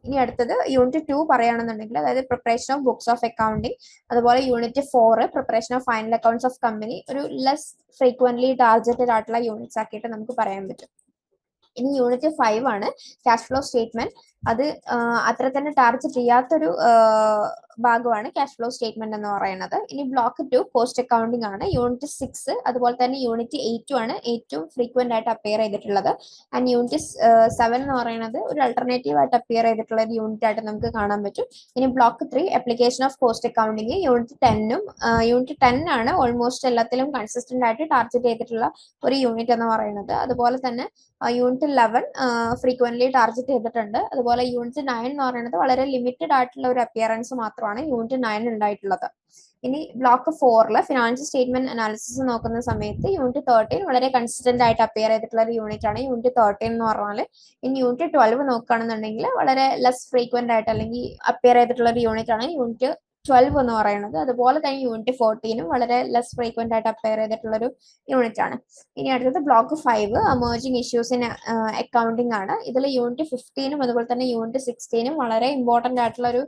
ഇനി അടുത്തത് യൂണിറ്റ് 2 പറയുകയാണെന്നുണ്ടെങ്കിൽ അതായത് preparation of books of accounting, അതുപോലെ unit 4 preparation of final accounts of company ഒരു ലെസ് ഫ്രീക്വന്റ്ലി ടാർഗറ്റഡ് ആയിട്ടുള്ള യൂണിറ്റ്സ് ആക്കിയിട്ട് നമുക്ക് പറയാൻ പറ്റും. ഇനി യൂണിറ്റ് 5 ആണ് ക്യാഷ് ഫ്ലോ സ്റ്റേറ്റ്മെന്റ്. അത് അത്ര തന്നെ ടാർഗറ്റ് ചെയ്യാത്തൊരു ഭാഗമാണ് ക്യാഷ് ഫ്ലോ സ്റ്റേറ്റ്മെന്റ് എന്ന് പറയുന്നത്. ഇനി ബ്ലോക്ക് 2 കോസ്റ്റ് അക്കൗണ്ടിങ് ആണ്. യൂണിറ്റ് 6 അതുപോലെ തന്നെ യൂണിറ്റ് 8 ആണ് ഏറ്റവും ഫ്രീക്വന്റ് ആയിട്ട് അപ്പിയർ ചെയ്തിട്ടുള്ളത്. ആൻഡ് യൂണിറ്റ് 7 എന്ന് പറയുന്നത് ഒരു അൾട്ടർനേറ്റീവ് ആയിട്ട് അപ്പിയർ ചെയ്തിട്ടുള്ള ഒരു യൂണിറ്റ് ആയിട്ട് നമുക്ക് കാണാൻ പറ്റും. ഇനി block 3 application of cost accounting unit 10ഉം യൂണിറ്റ് 10 ആണ് ഓൾമോസ്റ്റ് എല്ലാത്തിലും കൺസിസ്റ്റന്റ് ആയിട്ട് ടാർഗറ്റ് ചെയ്തിട്ടുള്ള ഒരു യൂണിറ്റ് എന്ന് പറയുന്നത്. അതുപോലെ തന്നെ യൂണിറ്റ് 11 ഫ്രീക്വന്റ്ലി ടാർഗറ്റ് ചെയ്തിട്ടുണ്ട്. അതുപോലെ യൂണിറ്റ് 9 എന്ന് പറയുന്നത് വളരെ ലിമിറ്റഡ് ആയിട്ടുള്ള ഒരു അപ്പിയറൻസ് മാത്രമാണ് യൂണിറ്റ് 9 ഉണ്ടായിട്ടുള്ളത്. ഇനി ബ്ലോക്ക് 4 ഫിനാൻഷ്യൽ സ്റ്റേറ്റ്മെന്റ് അനാലിസിസ് നോക്കുന്ന സമയത്ത് യൂണിറ്റ് 13 വളരെ കൺസിസ്റ്റന്റ് ആയിട്ട് അപ്പിയർ ചെയ്തിട്ടുള്ള ഒരു യൂണിറ്റ് ആണ് യൂണിറ്റ് 13 എന്ന് പറഞ്ഞാൽ. ഇനി യൂണിറ്റ് 12 നോക്കുകയാണെന്നുണ്ടെങ്കിൽ വളരെ ലെസ് ഫ്രീക്വന്റ് ആയിട്ട് അല്ലെങ്കിൽ അപ്പിയർ ചെയ്തിട്ടുള്ള ഒരു യൂണിറ്റ് ആണ് യൂണിറ്റ് 12 എന്ന് പറയുന്നത്. അതുപോലെ തന്നെ യൂണിറ്റ് 14ഉം വളരെ ലെസ് ഫ്രീക്വന്റ് ആയിട്ട് അപ്പിയർ ചെയ്തിട്ടുള്ള ഒരു യൂണിറ്റ് ആണ്. ഇനി അടുത്തത് block 5 emerging issues in accounting ആണ്. ഇതിൽ യൂണിറ്റ് 15ഉം അതുപോലെ തന്നെ യൂണിറ്റ് 16ഉം വളരെ ഇമ്പോർട്ടന്റ് ആയിട്ടുള്ള ഒരു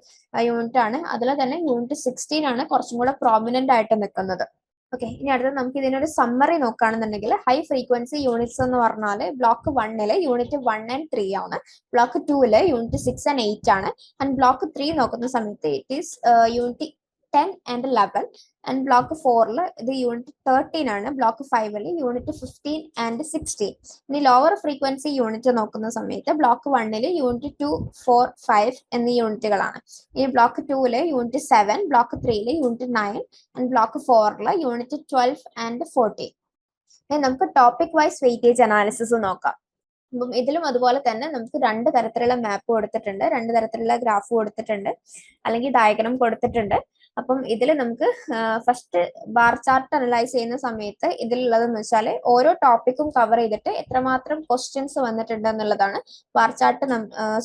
യൂണിറ്റ് ആണ്. അതിൽ തന്നെ യൂണിറ്റ് 16 ആണ് കുറച്ചും കൂടെ പ്രോമിനന്റ് ആയിട്ട് നിൽക്കുന്നത്. ഓക്കെ, ഇനി അടുത്തത് നമുക്ക് ഇതിനൊരു സമ്മറി നോക്കുകയാണെന്നുണ്ടെങ്കിൽ ഹൈ ഫ്രീക്വൻസി യൂണിറ്റ്സ് എന്ന് പറഞ്ഞാൽ ബ്ലോക്ക് 1 യൂണിറ്റ് 1 and 3 ആണ്. ബ്ലോക്ക് 2 യൂണിറ്റ് 6 and 8 ആണ്. ആൻഡ് ബ്ലോക്ക് 3 നോക്കുന്ന സമയത്ത് it is unit 10 and 11. And block 4 ഇത് യൂണിറ്റ് 13 ആണ്. Block 5 unit 15 and 16. ഇനി ലോവർ ഫ്രീക്വൻസി യൂണിറ്റ് നോക്കുന്ന സമയത്ത് ബ്ലോക്ക് 1 യൂണിറ്റ് 2, 4, 5 എന്നീ യൂണിറ്റുകളാണ്. ഇനി block 2 unit 7, block 3 unit 9 and block 4 unit 12 and 14. നമുക്ക് ടോപ്പിക് വൈസ് വെയിറ്റേജ് അനാലിസിസ് നോക്കാം. അപ്പം ഇതിലും അതുപോലെ തന്നെ നമുക്ക് രണ്ട് തരത്തിലുള്ള മാപ്പ് കൊടുത്തിട്ടുണ്ട്, രണ്ട് തരത്തിലുള്ള ഗ്രാഫ് കൊടുത്തിട്ടുണ്ട്, അല്ലെങ്കിൽ ഡയഗ്രാം കൊടുത്തിട്ടുണ്ട്. അപ്പം ഇതിൽ നമുക്ക് ഫസ്റ്റ് ബാർ ചാർട്ട് അനലൈസ് ചെയ്യുന്ന സമയത്ത് ഇതിലുള്ളതെന്ന് വെച്ചാൽ ഓരോ ടോപ്പിക്കും കവർ ചെയ്തിട്ട് എത്രമാത്രം ക്വസ്റ്റ്യൻസ് വന്നിട്ടുണ്ട് എന്നുള്ളതാണ് ബാർ ചാർട്ട്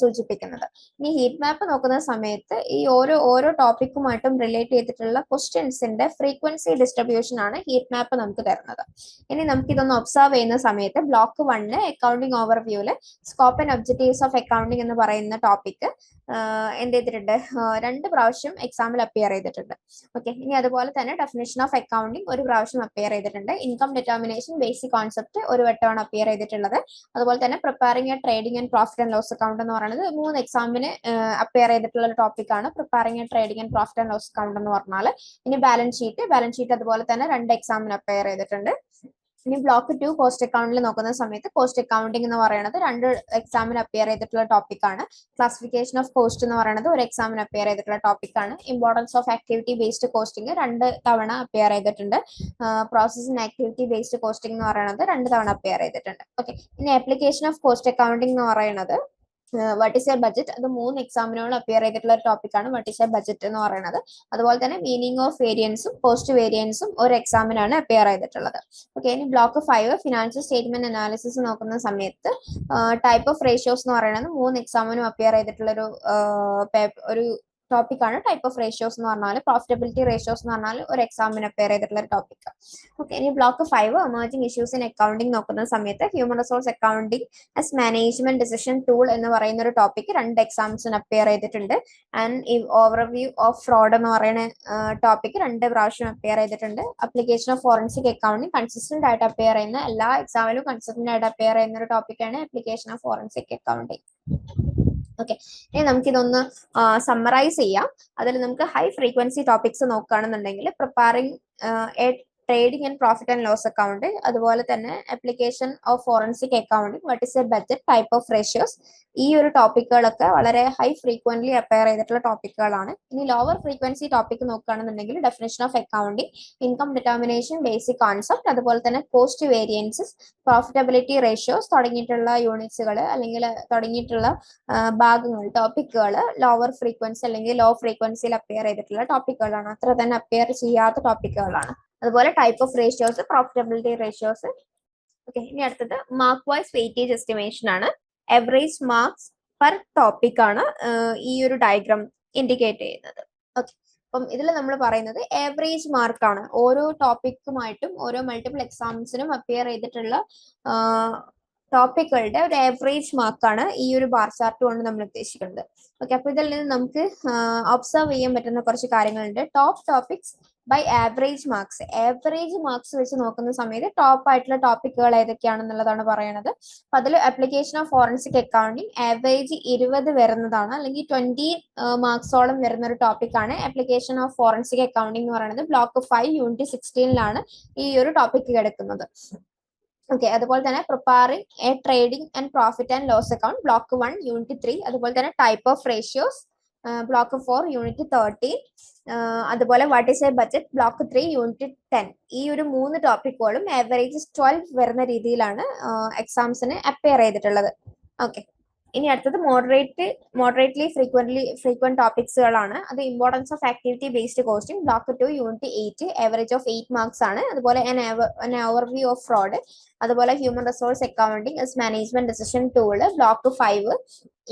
സൂചിപ്പിക്കുന്നത്. ഇനി ഹീറ്റ് മാപ്പ് നോക്കുന്ന സമയത്ത് ഈ ഓരോ ടോപ്പിക്കുമായിട്ടും റിലേറ്റ് ചെയ്തിട്ടുള്ള ക്വസ്റ്റ്യൻസിന്റെ ഫ്രീക്വൻസി ഡിസ്ട്രിബ്യൂഷൻ ആണ് ഹീറ്റ് മാപ്പ് നമുക്ക് തരുന്നത്. ഇനി നമുക്ക് ഇതൊന്ന് ഒബ്സർവ് ചെയ്യുന്ന സമയത്ത് ബ്ലോക്ക് 1 അക്കൗണ്ടിങ് ഓവർവ്യൂല് scope and objectives of accounting എന്ന് പറയുന്ന ടോപ്പിക് എന്ത് ചെയ്തിട്ടുണ്ട്, 2 പ്രാവശ്യം എക്സാമിൽ അപ്പിയർ ചെയ്തിട്ടുണ്ട്. ഓക്കെ, ഇനി അതുപോലെ തന്നെ ഡെഫിനിഷൻ ഓഫ് അക്കൗണ്ടിങ് ഒരു പ്രാവശ്യം അപ്പിയർ ചെയ്തിട്ടുണ്ട്. ഇൻകം ഡിറ്റർമിനേഷൻ ബേസിക് കോൺസെപ്റ്റ് ഒരു വട്ടമാണ് അപ്പിയർ ചെയ്തിട്ടുള്ളത്. അതുപോലെ തന്നെ preparing a trading and profit and loss account എന്ന് പറയുന്നത് 3 എക്സാമിന് അപ്പിയർ ചെയ്തിട്ടുള്ള ഒരു ടോപ്പിക്കാണ് preparing a trading and profit and loss account എന്ന് പറഞ്ഞാൽ. ഇനി ബാലൻസ് ഷീറ്റ് അതുപോലെ തന്നെ 2 എക്സാമിന് അപ്പിയർ ചെയ്തിട്ടുണ്ട്. ഇനി ബ്ലോക്ക് 2 കോസ്റ്റ് അക്കൗണ്ടിൽ നോക്കുന്ന സമയത്ത് കോസ്റ്റ് അക്കൗണ്ടിംഗ് എന്ന് പറയുന്നത് 2 എക്സാമിന് അപ്പിയർ ചെയ്തിട്ടുള്ള ടോപ്പിക്കാണ്. ക്ലാസിഫിക്കേഷൻ ഓഫ് കോസ്റ്റ് എന്ന് പറയുന്നത് ഒരു എക്സാമിന് അപ്പിയർ ചെയ്തിട്ടുള്ള ടോപ്പിക്കാണ്. Importance of activity based costing 2 തവണ അപ്പിയർ ചെയ്തിട്ടുണ്ട്. പ്രോസസിംഗ് ആക്ടിവിറ്റി ബേസ്ഡ് കോസ്റ്റിംഗ് എന്ന് പറയുന്നത് 2 തവണ അപ്പിയർ ചെയ്തിട്ടുണ്ട്. ഓക്കെ, ഇനി ആപ്ലിക്കേഷൻ ഓഫ് കോസ്റ്റ് അക്കൗണ്ടിംഗ് എന്ന് പറയുന്നത് വാട്ട് ഈസ് എ ബഡ്ജറ്റ്, അത് 3 എക്സാമിനോട് അപ്പിയർ ചെയ്തിട്ടുള്ള ഒരു ടോപ്പിക്കാണ് വാട്ട് ഈസ് എ ബഡ്ജറ്റ് എന്ന് പറയുന്നത്. അതുപോലെ തന്നെ മീനിങ് ഓഫ് വേരിയൻസും കോസ്റ്റ് വേരിയൻസും ഒരു എക്സാമിനാണ് അപ്പിയർ ചെയ്തിട്ടുള്ളത്. ഓക്കെ, ഇനി ബ്ലോക്ക് 5 ഫിനാൻഷ്യൽ സ്റ്റേറ്റ്മെന്റ് അനാലിസിസ് നോക്കുന്ന സമയത്ത് ടൈപ്പ് ഓഫ് റേഷ്യോസ് എന്ന് പറയുന്നത് 3 എക്സാമിനും അപ്പിയർ ചെയ്തിട്ടുള്ള ഒരു ടോപ്പിക്കാണ് ടൈപ്പ് ഓഫ് റേഷ്യോസ് എന്ന് പറഞ്ഞാൽ. പ്രോഫിറ്റബിലിറ്റി റേഷ്യോസ് എന്ന് പറഞ്ഞാൽ ഒരു എക്സാമിന് അപ്പിയർ ചെയ്തിട്ടുള്ള ഒരു ടോപ്പിക്. ഓക്കെ, ഇനി block 5 emerging issues in accounting നോക്കുന്ന സമയത്ത് human resource accounting as management decision tool എന്ന് പറയുന്ന ഒരു ടോപ്പിക് 2 എക്സാംസിന് അപ്പിയർ ചെയ്തിട്ടുണ്ട്. ആൻഡ് ഓവർവ്യൂ ഓഫ് ഫ്രോഡ് എന്ന് പറയുന്ന ടോപ്പിക് 2 പ്രാവശ്യം അപ്പിയർ ചെയ്തിട്ടുണ്ട്. Application of forensic accounting consistent ആയിട്ട് അപ്പിയർ ചെയ്യുന്ന എല്ലാ എക്സാമിലും കൺസിസ്റ്റന്റ് ആയിട്ട് അപ്പിയർ ചെയ്യുന്ന ഒരു ടോപ്പിക്കാണ് application of forensic accounting. Okay, ഇനി നമുക്കിതൊന്ന് സമ്മറൈസ് ചെയ്യാം. അതിൽ നമുക്ക് ഹൈ ഫ്രീക്വൻസി ടോപ്പിക്സ് നോക്കുകയാണെന്നുണ്ടെങ്കിൽ preparing a trading and profit and loss account, അതുപോലെ തന്നെ application of forensic accounting, what is a budget, type of ratios, ഈ ഒരു ടോപ്പിക്കുകളൊക്കെ വളരെ ഹൈ ഫ്രീക്വന്റ്ലി അപ്പയർ ചെയ്തിട്ടുള്ള ടോപ്പിക്കുകളാണ്. ഇനി ലോവർ ഫ്രീക്വൻസി ടോപ്പിക് നോക്കുകയാണെന്നുണ്ടെങ്കിൽ definition of accounting, income determination basic concept, അതുപോലെ തന്നെ കോസ്റ്റ് വേരിയൻസസ്, പ്രോഫിറ്റബിലിറ്റി റേഷ്യോസ് തുടങ്ങിയിട്ടുള്ള യൂണിറ്റ്സുകൾ അല്ലെങ്കിൽ തുടങ്ങിയിട്ടുള്ള ഭാഗങ്ങൾ ടോപ്പിക്കുകൾ ലോവർ ഫ്രീക്വൻസി അല്ലെങ്കിൽ ലോ ഫ്രീക്വൻസിയിൽ അപ്പയർ ചെയ്തിട്ടുള്ള ടോപ്പിക്കുകളാണ്. അത്ര തന്നെ അപ്പയർ ചെയ്യാത്ത ടോപ്പിക്കുകളാണ്. അതുപോലെ type of ratios, profitability ratios. Okay, ഇനി അടുത്തത് മാർക്ക് വൈസ് വെയിറ്റേജ് എസ്റ്റിമേഷൻ ആണ്. എവറേജ് മാർക്സ് പെർ ടോപ്പിക് ആണ് ഈ ഒരു ഡയഗ്രാം ഇൻഡിക്കേറ്റ് ചെയ്യുന്നത്. ഓക്കെ, അപ്പം ഇതിൽ നമ്മൾ പറയുന്നത് ആവറേജ് മാർക്കാണ്. ഓരോ ടോപ്പിക്കുമായിട്ടും ഓരോ മൾട്ടിപ്പിൾ എക്സാംസിനും അപ്പിയർ ചെയ്തിട്ടുള്ള ടോപ്പിക്കുകളുടെ ഒരു ആവറേജ് മാർക്കാണ് ഈ ഒരു ബാർ ചാർട്ട് കൊണ്ട് നമ്മൾ ഉദ്ദേശിക്കുന്നത്. ഓക്കെ, അപ്പൊ ഇതിൽ നിന്ന് നമുക്ക് ഒബ്സർവ് ചെയ്യാൻ പറ്റുന്ന കുറച്ച് കാര്യങ്ങളുണ്ട്. Top topics by average marks. Average marks വെച്ച് നോക്കുന്ന സമയത്ത് ടോപ്പ് ആയിട്ടുള്ള ടോപ്പിക്കുകൾ ഏതൊക്കെയാണെന്നുള്ളതാണ് പറയുന്നത്. അപ്പൊ അതിൽ application of forensic accounting average 20 വരുന്നതാണ്, അല്ലെങ്കിൽ 20 മാർക്സോളം വരുന്ന ഒരു ടോപ്പിക്കാണ് അപ്ലിക്കേഷൻ ഓഫ് ഫോറൻസിക് അക്കൗണ്ടിങ് എന്ന് പറയുന്നത്. ബ്ലോക്ക് 5 യൂണിറ്റ് 16 ഈ ഒരു ടോപ്പിക്ക് കിടക്കുന്നത്. ഓക്കെ, അതുപോലെ തന്നെ preparing a trading and profit and loss account, block 1 unit 3. അതുപോലെ തന്നെ type of ratios, block 4 unit 13. അതുപോലെ what is a budget, block 3 unit 10. ഈ ഒരു 3 ടോപ്പിക്കുകളും ആവറേജ് 12 വരുന്ന രീതിയിലാണ് എക്സാംസിന് അപ്പയർ ചെയ്തിട്ടുള്ളത്. ഓക്കെ, ഇനി അടുത്തത് മോഡറേറ്റ്ലി ഫ്രീക്വന്റ് ടോപ്പിക്സുകളാണ്. അത് importance of activity based costing, block 2 unit 8, average of 8 marks ആണ്. അതുപോലെ ഓവർവ്യൂ ഓഫ് ഫ്രോഡ്, അതുപോലെ human resource accounting as management decision tool, block 5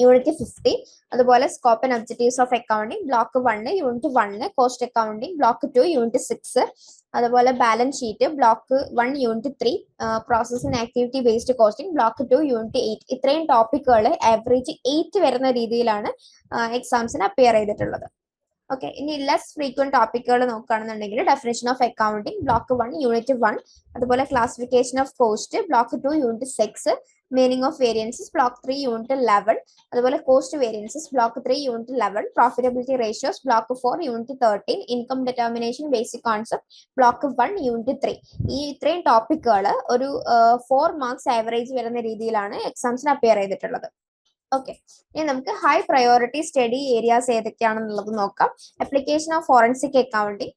unit 50. അതുപോലെ scope and objectives of accounting, block 1 unit 1, cost accounting, block 2 unit 6. അതുപോലെ balance sheet, block 1 unit 3, processing activity based costing, block 2 unit 8. ഇത്രയും ടോപ്പിക്കുകൾ average 8 വരുന്ന രീതിയിലാണ് എക്സാംസിന് appear ചെയ്തിട്ടുള്ളത്. Okay, ഇനി less frequent ടോപ്പിക്കുകൾ നോക്കുകയാണെന്നുണ്ടെങ്കിൽ definition of accounting, block 1 unit 1. അതുപോലെ classification of cost, block 2 unit 6. Meaning of variances block 3 unit 11, അതുപോലെ cost variances block 3 unit 11, profitability ratios block 4 unit 13, income determination basic concept block 1 unit 3. ഈ ഇത്രയും ടോപ്പിക്കുകൾ ഒരു 4 marks average വരുന്ന രീതിയിലാണ് എക്സാംസിന് appear ചെയ്തിട്ടുള്ളത്. Okay, ഇനി നമുക്ക് ഹൈ പ്രയോറിറ്റി സ്റ്റഡി ഏരിയാസ് ഏതൊക്കെയാണെന്നുള്ളത് നോക്കാം. അപ്ലിക്കേഷൻ ഓഫ് ഫോറൻസിക് അക്കൗണ്ടിങ്,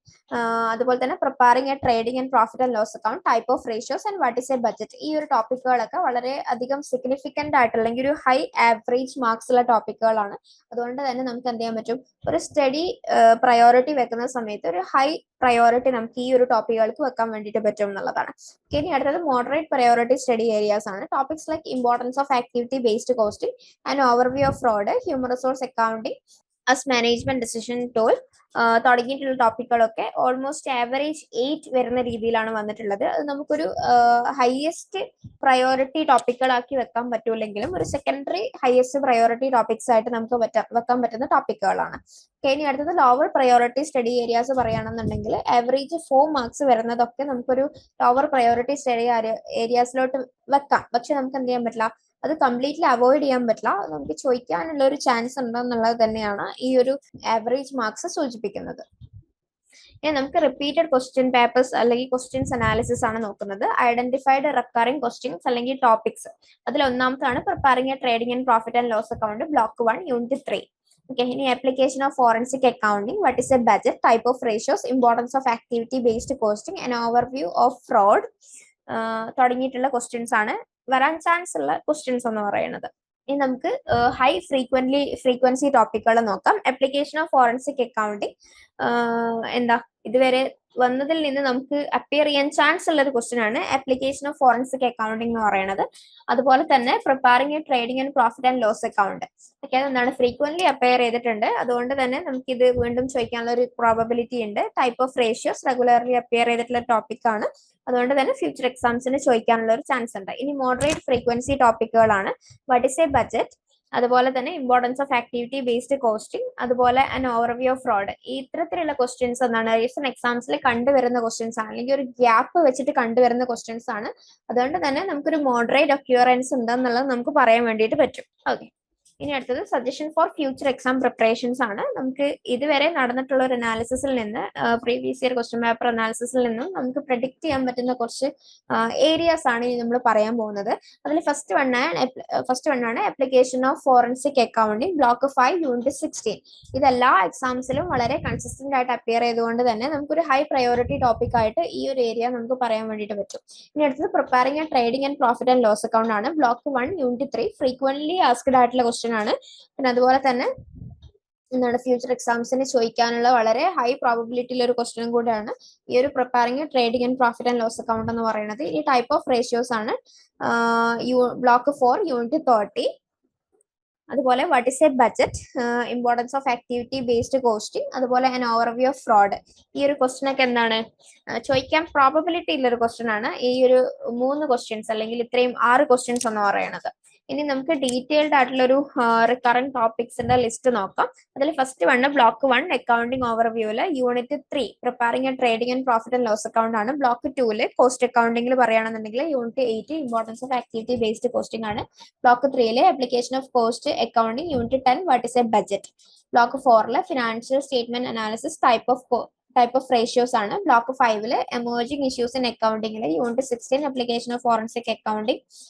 അതുപോലെ തന്നെ preparing a trading and profit and loss account, type of ratios and what is a budget. ഈ ഒരു ടോപ്പിക്കുകളൊക്കെ വളരെ അധികം സിഗ്നിഫിക്കന്റ് ആയിട്ട് അല്ലെങ്കിൽ ഒരു ഹൈ ആവറേജ് മാർക്സ് ഉള്ള ടോപ്പിക്കുകളാണ്. അതുകൊണ്ട് തന്നെ നമുക്ക് എന്ത് ചെയ്യാൻ പറ്റും, ഒരു സ്റ്റഡി പ്രയോറിറ്റി വെക്കുന്ന സമയത്ത് ഒരു ഹൈ പ്രയോറിറ്റി നമുക്ക് ഈ ഒരു ടോപ്പിക്കുകൾക്ക് വെക്കാൻ വേണ്ടിയിട്ട് പറ്റും എന്നുള്ളതാണ്. ഇനി അടുത്തത് മോഡറേറ്റ് പ്രയോറിറ്റി സ്റ്റഡി ഏരിയാസ് ആണ്. Topics like importance of activity based costing, an overview of fraud, human resource accounting as management decision tool തുടങ്ങിയിട്ടുള്ള ടോപ്പിക്കുകളൊക്കെ ഓൾമോസ്റ്റ് ആവറേജ് 8 വരുന്ന രീതിയിലാണ് വന്നിട്ടുള്ളത്. അത് നമുക്കൊരു ഹയസ്റ്റ് പ്രയോറിറ്റി ടോപ്പിക്കുകളാക്കി വെക്കാൻ പറ്റൂലെങ്കിലും ഒരു സെക്കൻഡറി ഹയസ്റ്റ് പ്രയോറിറ്റി ടോപ്പിക്സ് ആയിട്ട് നമുക്ക് വെക്കാൻ പറ്റുന്ന ടോപ്പിക്കുകളാണ്. ഇനി അടുത്തത് ലോവർ പ്രയോറിറ്റി സ്റ്റഡി ഏരിയാസ് പറയുകയാണെന്നുണ്ടെങ്കിൽ ആവറേജ് 4 മാർക്സ് വരുന്നതൊക്കെ നമുക്കൊരു ലോവർ പ്രയോറിറ്റി സ്റ്റഡി ഏരിയാസിലോട്ട് വെക്കാം. പക്ഷെ നമുക്ക് എന്ത് ചെയ്യാൻ പറ്റില്ല, അത് കംപ്ലീറ്റ്ലി അവോയ്ഡ് ചെയ്യാൻ പറ്റില്ല. നമുക്ക് ചോദിക്കാനുള്ള ഒരു ചാൻസ് ഉണ്ടോ എന്നുള്ളത് തന്നെയാണ് ഈ ഒരു ആവറേജ് മാർക്സ് സൂചിപ്പിക്കുന്നത്. ഇനി നമുക്ക് റിപ്പീറ്റഡ് ക്വസ്റ്റ്യൻ പേപ്പേഴ്സ് അല്ലെങ്കിൽ ക്വസ്റ്റ്യൻസ് അനാലിസിസ് ആണ് നോക്കുന്നത്. ഐഡന്റിഫൈഡ് റെക്കറിംഗ് ക്വസ്റ്റ്യൻസ് അല്ലെങ്കിൽ ടോപ്പിക്സ്. അതിൽ ഒന്നാമത്താണ് preparing a trading and profit and loss account block 1 unit 3. Okay, ഇനി application of forensic accounting, what is a budget, type of ratios, importance of activity based costing, an overview of fraud തുടങ്ങിയിട്ടുള്ള questions ആണ് വരാൻ chance ഉള്ള questions എന്ന് പറയുന്നത്. ഇനി നമുക്ക് high frequency ടോപ്പിക്കുകൾ നോക്കാം. അപ്ലിക്കേഷൻ ഓഫ് ഫോറൻസിക് അക്കൗണ്ടിങ് എന്താ ഇതുവരെ വന്നതിൽ നിന്ന് നമുക്ക് അപ്പിയർ ചെയ്യാൻ ചാൻസ് ഉള്ള ഒരു ക്വസ്റ്റ്യൻ ആണ് അപ്ലിക്കേഷൻ ഓഫ് ഫോറൻസിക് അക്കൗണ്ടിങ് എന്ന് പറയുന്നത്. അതുപോലെ തന്നെ preparing a trading and profit and loss account ഒക്കെ എന്താണ് ഫ്രീക്വന്റ്ലി അപ്പിയർ ചെയ്തിട്ടുണ്ട്. അതുകൊണ്ട് തന്നെ നമുക്ക് ഇത് വീണ്ടും ചോദിക്കാനുള്ള ഒരു പ്രോബബിലിറ്റി ഉണ്ട്. Type of ratios regularly appear ചെയ്തിട്ടുള്ള ടോപ്പിക് ആണ്. അതുകൊണ്ട് തന്നെ ഫ്യൂച്ചർ എക്സാംസിന് ചോദിക്കാനുള്ള ഒരു ചാൻസ് ഉണ്ട്. ഇനി മോഡറേറ്റ് ഫ്രീക്വൻസി ടോപ്പിക്കുകളാണ് വാട്ട് ഇസ് എ ബഡ്ജറ്റ്, അതുപോലെ തന്നെ importance of activity based costing, അതുപോലെ ആൻ ഓവർവ്യൂ ഓഫ് ഫ്രോഡ്. ഈ ഇത്തരത്തിലുള്ള ക്വസ്റ്റ്യൻസ് എന്താണ് റീസെന്റ് എക്സാംസിൽ കണ്ടുവരുന്ന ക്വസ്റ്റ്യൻസ് ആണ്, അല്ലെങ്കിൽ ഒരു ഗ്യാപ്പ് വെച്ചിട്ട് കണ്ടുവരുന്ന ക്വസ്റ്റ്യൻസ് ആണ്. അതുകൊണ്ട് തന്നെ നമുക്കൊരു മോഡറേറ്റ് അക്യൂറൻസ് ഉണ്ടെന്നുള്ളത് നമുക്ക് പറയാൻ വേണ്ടിയിട്ട് പറ്റും. ഓക്കെ, ഇനി അടുത്തത് suggestion for future exam preparations ആണ്. നമുക്ക് ഇതുവരെ നടന്നിട്ടുള്ള ഒരു അനാലിസിസിൽ നിന്ന് പ്രീവിയസ് ഇയർ ക്വസ്റ്റ്യൻ പേപ്പർ അനാലിസിസിൽ നിന്നും നമുക്ക് പ്രഡിക്ട് ചെയ്യാൻ പറ്റുന്ന കുറച്ച് ഏരിയാസ് ആണ് ഇനി നമ്മൾ പറയാൻ പോകുന്നത്. അതിൽ ഫസ്റ്റ് വൺ ആണ് application of forensic accounting block 5 unit 16. ഇതെല്ലാ എക്സാംസിലും വളരെ കൺസിസ്റ്റന്റ് ആയിട്ട് അപ്പിയർ ചെയ്തുകൊണ്ട് തന്നെ നമുക്കൊരു ഹൈ പ്രയോറിറ്റി ടോപ്പിക് ആയിട്ട് ഈ ഒരു ഏരിയ നമുക്ക് പറയാൻ വേണ്ടിയിട്ട് പറ്റും. ഇനി അടുത്തത് preparing a trading and profit and loss account ആണ്. ബ്ലോക്ക് 1 യൂണിറ്റ് 3 ഫ്രീക്വന്റ്ലി ആസ്ക്ഡ് ആയിട്ടുള്ള ക്വസ്റ്റ്യൻ ആണ്. പിന്നെ അതുപോലെ തന്നെ എന്താണ് ഫ്യൂച്ചർ എക്സാംസിന് ചോദിക്കാനുള്ള വളരെ ഹൈ പ്രോബബിലിറ്റി ഉള്ള ഒരു ക്വസ്റ്റ്യൻ കൂടെയാണ് ഈ ഒരു preparing trading and profit and loss account എന്ന് പറയുന്നത്. ഈ ടൈപ്പ് ഓഫ് റേഷ്യോസ് ആണ് ബ്ലോക്ക് 4 യൂണിറ്റ് 30. അതുപോലെ what is a budget, importance of activity based costing, അതുപോലെ ആൻ ഓവർവ്യൂ ഓഫ് ഫ്രോഡ്. ഈ ഒരു ക്വസ്റ്റ്യൻ ഒക്കെ എന്താണ് ചോദിക്കാൻ പ്രോബബിലിറ്റി ഉള്ള ഒരു ക്വസ്റ്റ്യൻ ആണ് ഈ ഒരു 3 ക്വസ്റ്റ്യൻസ് അല്ലെങ്കിൽ ഇത്രയും 6 ക്വസ്റ്റ്യൻസ് എന്ന് പറയുന്നത്. ഇനി നമുക്ക് ഡീറ്റെയിൽഡ് ആയിട്ടുള്ള ഒരു റിക്കറന്റ് ടോപ്പിക്സിന്റെ ലിസ്റ്റ് നോക്കാം. അതിൽ ഫസ്റ്റ് വണ് ബ്ലോക്ക് 1 അക്കൗണ്ടിംഗ് ഓവർവ്യൂല് unit 3 preparing a trading and profit and loss account ആണ്. ബ്ലോക്ക് 2 കോസ്റ്റ് അക്കൗണ്ടിംഗിൽ പറയുകയാണെന്നുണ്ടെങ്കിൽ unit 8 importance of activity based costing ആണ്. Block 3 application of cost accounting unit 10 what is a budget. Block 4 financial statement analysis type of ratios ആണ്. Block 5 emerging issues in അക്കൗണ്ടിംഗിൽ unit 16 application of forensic accounting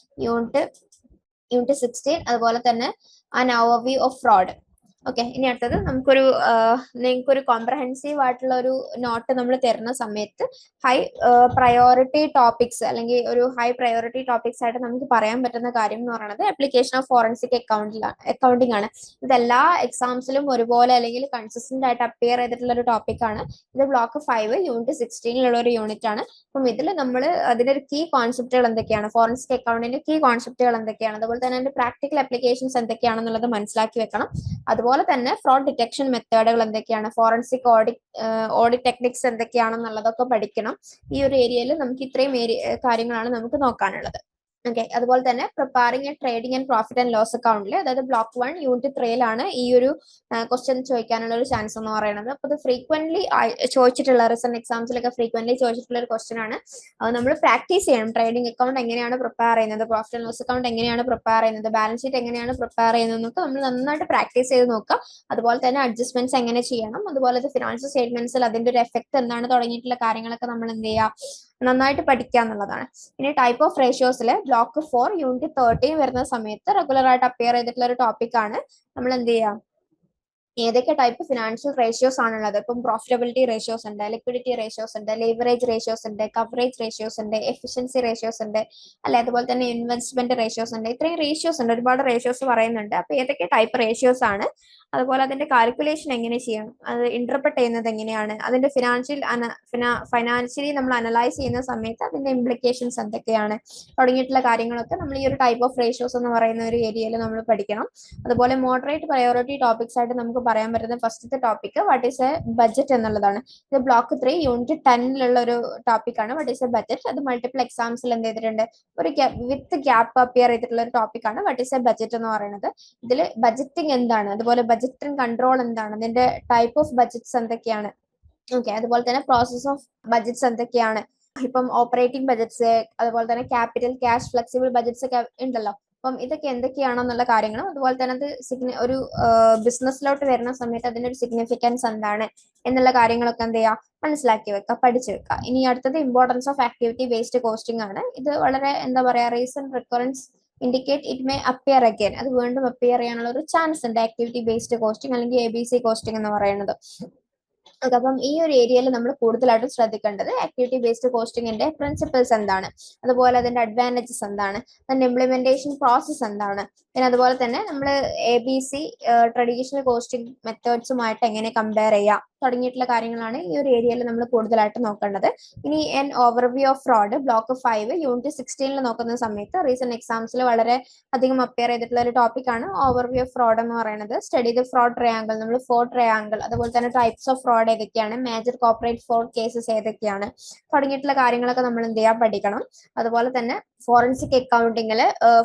unit 16, അതുപോലെ തന്നെ an overview of fraud. Okay, ഇനി അടുത്തത് നിങ്ങൾക്കൊരു comprehensive ആയിട്ടുള്ള ഒരു not നമ്മൾ തരുന്ന സമയത്ത് ഹൈ പ്രയോറിറ്റി ടോപ്പിക്സ് അല്ലെങ്കിൽ ഒരു ഹൈ പ്രയോറിറ്റി ടോപ്പിക്സ് ആയിട്ട് നമുക്ക് പറയാൻ പറ്റുന്ന കാര്യം എന്ന് പറയുന്നത് ആപ്ലിക്കേഷൻ ഓഫ് ഫോറൻസിക് അക്കൗണ്ടിംഗ് ആണ്. ഇതെല്ലാ എക്സാംസിലും ഒരുപോലെ അല്ലെങ്കിൽ കൺസിസ്റ്റന്റ് ആയിട്ട് അപ്പിയർ ചെയ്തിട്ടുള്ള ഒരു ടോപ്പിക് ആണ്. ഇത് ബ്ലോക്ക് 5 യൂണിറ്റ് 16 ഒരു യൂണിറ്റ് ആണ്. അപ്പം ഇതിൽ നമ്മൾ അതിന്റെ ഒരു കീ കോൺസെപ്റ്റുകൾ എന്തൊക്കെയാണ്, ഫോറൻസിക് അക്കൗണ്ടിന്റെ കീ കോൺസെപ്റ്റുകൾ എന്തൊക്കെയാണ്, അതുപോലെ തന്നെ അതിന്റെ പ്രാക്ടിക്കൽ ആപ്ലിക്കേഷൻസ് എന്തൊക്കെയാണെന്നുള്ളത് മനസ്സിലാക്കി വെക്കണം. അതുപോലെ തന്നെ ഫ്രോഡ് ഡിറ്റക്ഷൻ മെത്തേഡുകൾ എന്തൊക്കെയാണ്, ഫോറൻസിക് ഓഡിറ്റ് ടെക്നിക്സ് എന്തൊക്കെയാണെന്നുള്ളതൊക്കെ പഠിക്കണം. ഈ ഒരു ഏരിയയിൽ നമുക്ക് ഇത്രയും കാര്യങ്ങളാണ് നമുക്ക് നോക്കാനുള്ളത്. ഓക്കെ, അതുപോലെ തന്നെ preparing a trading and profit and loss അക്കൗണ്ടിൽ, അതായത് ബ്ലോക്ക് 1 യൂണിറ്റ് 3യിലാണ് ഈ ഒരു ക്വസ്റ്റ്യൻ ചോദിക്കാനുള്ള ഒരു ചാൻസ് എന്ന് പറയുന്നത്. അപ്പോൾ ഇത് ഫ്രീക്വന്റ്ലി ചോദിച്ചിട്ടുള്ള റിസൾട്ട് എക്സാംസിലൊക്കെ ഫ്രീക്വന്റ്ലി ചോദിച്ചിട്ടുള്ള ഒരു ക്വസ്റ്റ്യൻ ആണ്. അത് നമ്മൾ പ്രാക്ടീസ് ചെയ്യണം. ട്രേഡിംഗ് അക്കൗണ്ട് എങ്ങനെയാണ് പ്രിപ്പയർ ചെയ്യുന്നത്, പ്രോഫിറ്റ് ആൻഡ് ലോസ് അക്കൗണ്ട് എങ്ങനെയാണ് പ്രിപ്പയർ ചെയ്യുന്നത്, ബാലൻസ് ഷീറ്റ് എങ്ങനെയാണ് പ്രിപ്പയർ ചെയ്യുന്നത് എന്നൊക്കെ നമ്മൾ നന്നായിട്ട് പ്രാക്ടീസ് ചെയ്ത് നോക്കുക. അതുപോലെ തന്നെ അഡ്ജസ്റ്റ്മെന്റ്സ് എങ്ങനെ ചെയ്യണം, അതുപോലെ ഫിനാൻഷ്യൽ സ്റ്റേറ്റ്മെന്റ്സിൽ അതിന്റെ ഒരു എഫക്ട് എന്താണ് തുടങ്ങിയിട്ടുള്ള കാര്യങ്ങളൊക്കെ നമ്മൾ എന്ത് ചെയ്യുക, നന്നായിട്ട് പഠിക്കുക എന്നുള്ളതാണ്. ഇനി ടൈപ്പ് ഓഫ് റേഷ്യോസിൽ ബ്ലോക്ക് 4 യൂണിറ്റ് 13 വരുന്ന സമയത്ത് റെഗുലർ ആയിട്ട് അപ്പിയർ ചെയ്തിട്ടുള്ള ഒരു ടോപ്പിക് ആണ്. നമ്മൾ എന്ത് ചെയ്യുക, ഏതൊക്കെ ടൈപ്പ് ഫിനാൻഷ്യൽ റേഷ്യോസ് ആണുള്ളത്. ഇപ്പം പ്രോഫിറ്റബിലിറ്റി റേഷ്യോസ് ഉണ്ട്, ലിക്വിഡിറ്റി റേഷ്യോസ് ഉണ്ട്, ലിവറേജ് റേഷ്യോസ് ഉണ്ട്, കവറേജ് റേഷ്യോസ് ഉണ്ട്, എഫിഷ്യൻസി റേഷ്യോസ് ഉണ്ട്, അല്ലെ അതുപോലെ തന്നെ ഇൻവെസ്റ്റ്മെന്റ് റേഷ്യോസ് ഉണ്ട്. ഇത്രയും റേഷ്യോസ് ഉണ്ട്, ഒരുപാട് റേഷ്യോസ് പറയുന്നുണ്ട്. അപ്പൊ ഏതൊക്കെ ടൈപ്പ് റേഷ്യോസ് ആണ്, അതുപോലെ അതിന്റെ കാൽക്കുലേഷൻ എങ്ങനെ ചെയ്യണം, അത് ഇന്റർപ്രറ്റ് ചെയ്യുന്നത് എങ്ങനെയാണ്, അതിന്റെ ഫൈനാൻഷ്യലി നമ്മൾ അനലൈസ് ചെയ്യുന്ന സമയത്ത് അതിന്റെ ഇംപ്ലിക്കേഷൻസ് എന്തൊക്കെയാണ് തുടങ്ങിയിട്ടുള്ള കാര്യങ്ങളൊക്കെ നമ്മൾ ഈ ഒരു ടൈപ്പ് ഓഫ് റേഷ്യോസ് എന്ന് പറയുന്ന ഒരു ഏരിയയിൽ നമ്മൾ പഠിക്കണം. അതുപോലെ മോഡറേറ്റ് പ്രയോറിറ്റി ടോപ്പിക്സ് ആയിട്ട് നമുക്ക് പറയാൻ പറ്റുന്ന ഫസ്റ്റത്തെ topic what is a budget എന്നുള്ളതാണ്. ഇത് ബ്ലോക്ക് 3 യൂണിറ്റ് 10ലുള്ള ഒരു ടോപ്പിക് ആണ്, വാട്ട് ഈസ് എ ബഡ്ജറ്റ്. അത് മൾട്ടിപ്പിൾ എക്സാംസിൽ എന്ത് ചെയ്തിട്ടുണ്ട്, ഒരു വിത്ത് ഗ്യാപ്പ് അപ്പിയർ ചെയ്തിട്ടുള്ള ഒരു ടോപ്പിക് ആണ് വാട്ട് ഈസ് എ ബഡ്ജറ്റ് എന്ന് പറയുന്നത്. ഇതിൽ ബഡ്ജറ്റിംഗ് എന്താണ്, അതുപോലെ ബഡ്ജറ്റ് ആൻഡ് കൺട്രോൾ എന്താണ്, അതിന്റെ ടൈപ്പ് ഓഫ് ബഡ്ജറ്റ്സ് എന്തൊക്കെയാണ്, ഓക്കെ, അതുപോലെ തന്നെ പ്രോസസ് ഓഫ് ബഡ്ജറ്റ്സ് എന്തൊക്കെയാണ്, ഇപ്പം ഓപ്പറേറ്റിംഗ് ബഡ്ജറ്റ്സ്, അതുപോലെ തന്നെ ക്യാപിറ്റൽ, ക്യാഷ്, ഫ്ലെക്സിബിൾ ബഡ്ജറ്റ്സ് ഒക്കെ ഉണ്ടല്ലോ. അപ്പം ഇതൊക്കെ എന്തൊക്കെയാണെന്നുള്ള കാര്യങ്ങളും, അതുപോലെ തന്നെ അത് ഒരു ബിസിനസ്സിലോട്ട് വരുന്ന സമയത്ത് അതിന്റെ ഒരു സിഗ്നിഫിക്കൻസ് എന്താണ് എന്നുള്ള കാര്യങ്ങളൊക്കെ എന്ത് ചെയ്യുക, മനസ്സിലാക്കി വെക്കുക, പഠിച്ചു വെക്കുക. ഇനി അടുത്തത് importance of activity based costing ആണ്. ഇത് വളരെ എന്താ പറയാ, recent recurrence indicate it may appear again, അത് വീണ്ടും അപ്പിയർ ചെയ്യാനുള്ള ഒരു ചാൻസ് ഉണ്ട് ആക്ടിവിറ്റി ബേസ്ഡ് കോസ്റ്റിംഗ് അല്ലെങ്കിൽ ABC കോസ്റ്റിംഗ് എന്ന് പറയുന്നത്. അപ്പം ഈ ഒരു ഏരിയയിൽ നമ്മൾ കൂടുതലായിട്ടും ശ്രദ്ധിക്കേണ്ടത് ആക്ടിവിറ്റി ബേസ്ഡ് കോസ്റ്റിംഗിന്റെ പ്രിൻസിപ്പിൾസ് എന്താണ്, അതുപോലെ അതിന്റെ അഡ്വാൻറ്റേജസ് എന്താണ്, അതിന്റെ ഇംപ്ലിമെന്റേഷൻ പ്രോസസ് എന്താണ്, പിന്നെ അതുപോലെ തന്നെ നമ്മൾ ABC ട്രഡീഷണൽ കോസ്റ്റിംഗ് മെത്തേഡ്സുമായിട്ട് എങ്ങനെ കമ്പയർ ചെയ്യാം തുടങ്ങിയിട്ടുള്ള കാര്യങ്ങളാണ് ഈ ഒരു ഏരിയയിൽ നമ്മൾ കൂടുതലായിട്ട് നോക്കേണ്ടത്. ഇനി N overview of fraud block 5 unit 16 നോക്കുന്ന സമയത്ത് റീസെന്റ് എക്സാംസിൽ വളരെ അധികം അപ്പിയർ ചെയ്തിട്ടുള്ള ഒരു ടോപ്പിക് ആണ് ഓവർവ്യൂ ഓഫ് ഫ്രോഡ് എന്ന് പറയുന്നത്. സ്റ്റഡി ദി ഫ്രോഡ് ട്രയാങ്കിൾ, നമ്മൾ ഫോർഡ് ട്രയാങ്കിൾ, അതുപോലെ തന്നെ ടൈപ്സ് ഓഫ് ഫ്രോഡ് ഏതൊക്കെയാണ്, മേജർ കോർപ്പറേറ്റ് ഫ്രോഡ് കേസസ് ഏതൊക്കെയാണ് തുടങ്ങിയിട്ടുള്ള കാര്യങ്ങളൊക്കെ നമ്മൾ എന്ത് ചെയ്യാൻ പഠിക്കണം. അതുപോലെ തന്നെ ഫോറൻസിക് അക്കൗണ്ടിങ്ങിൽ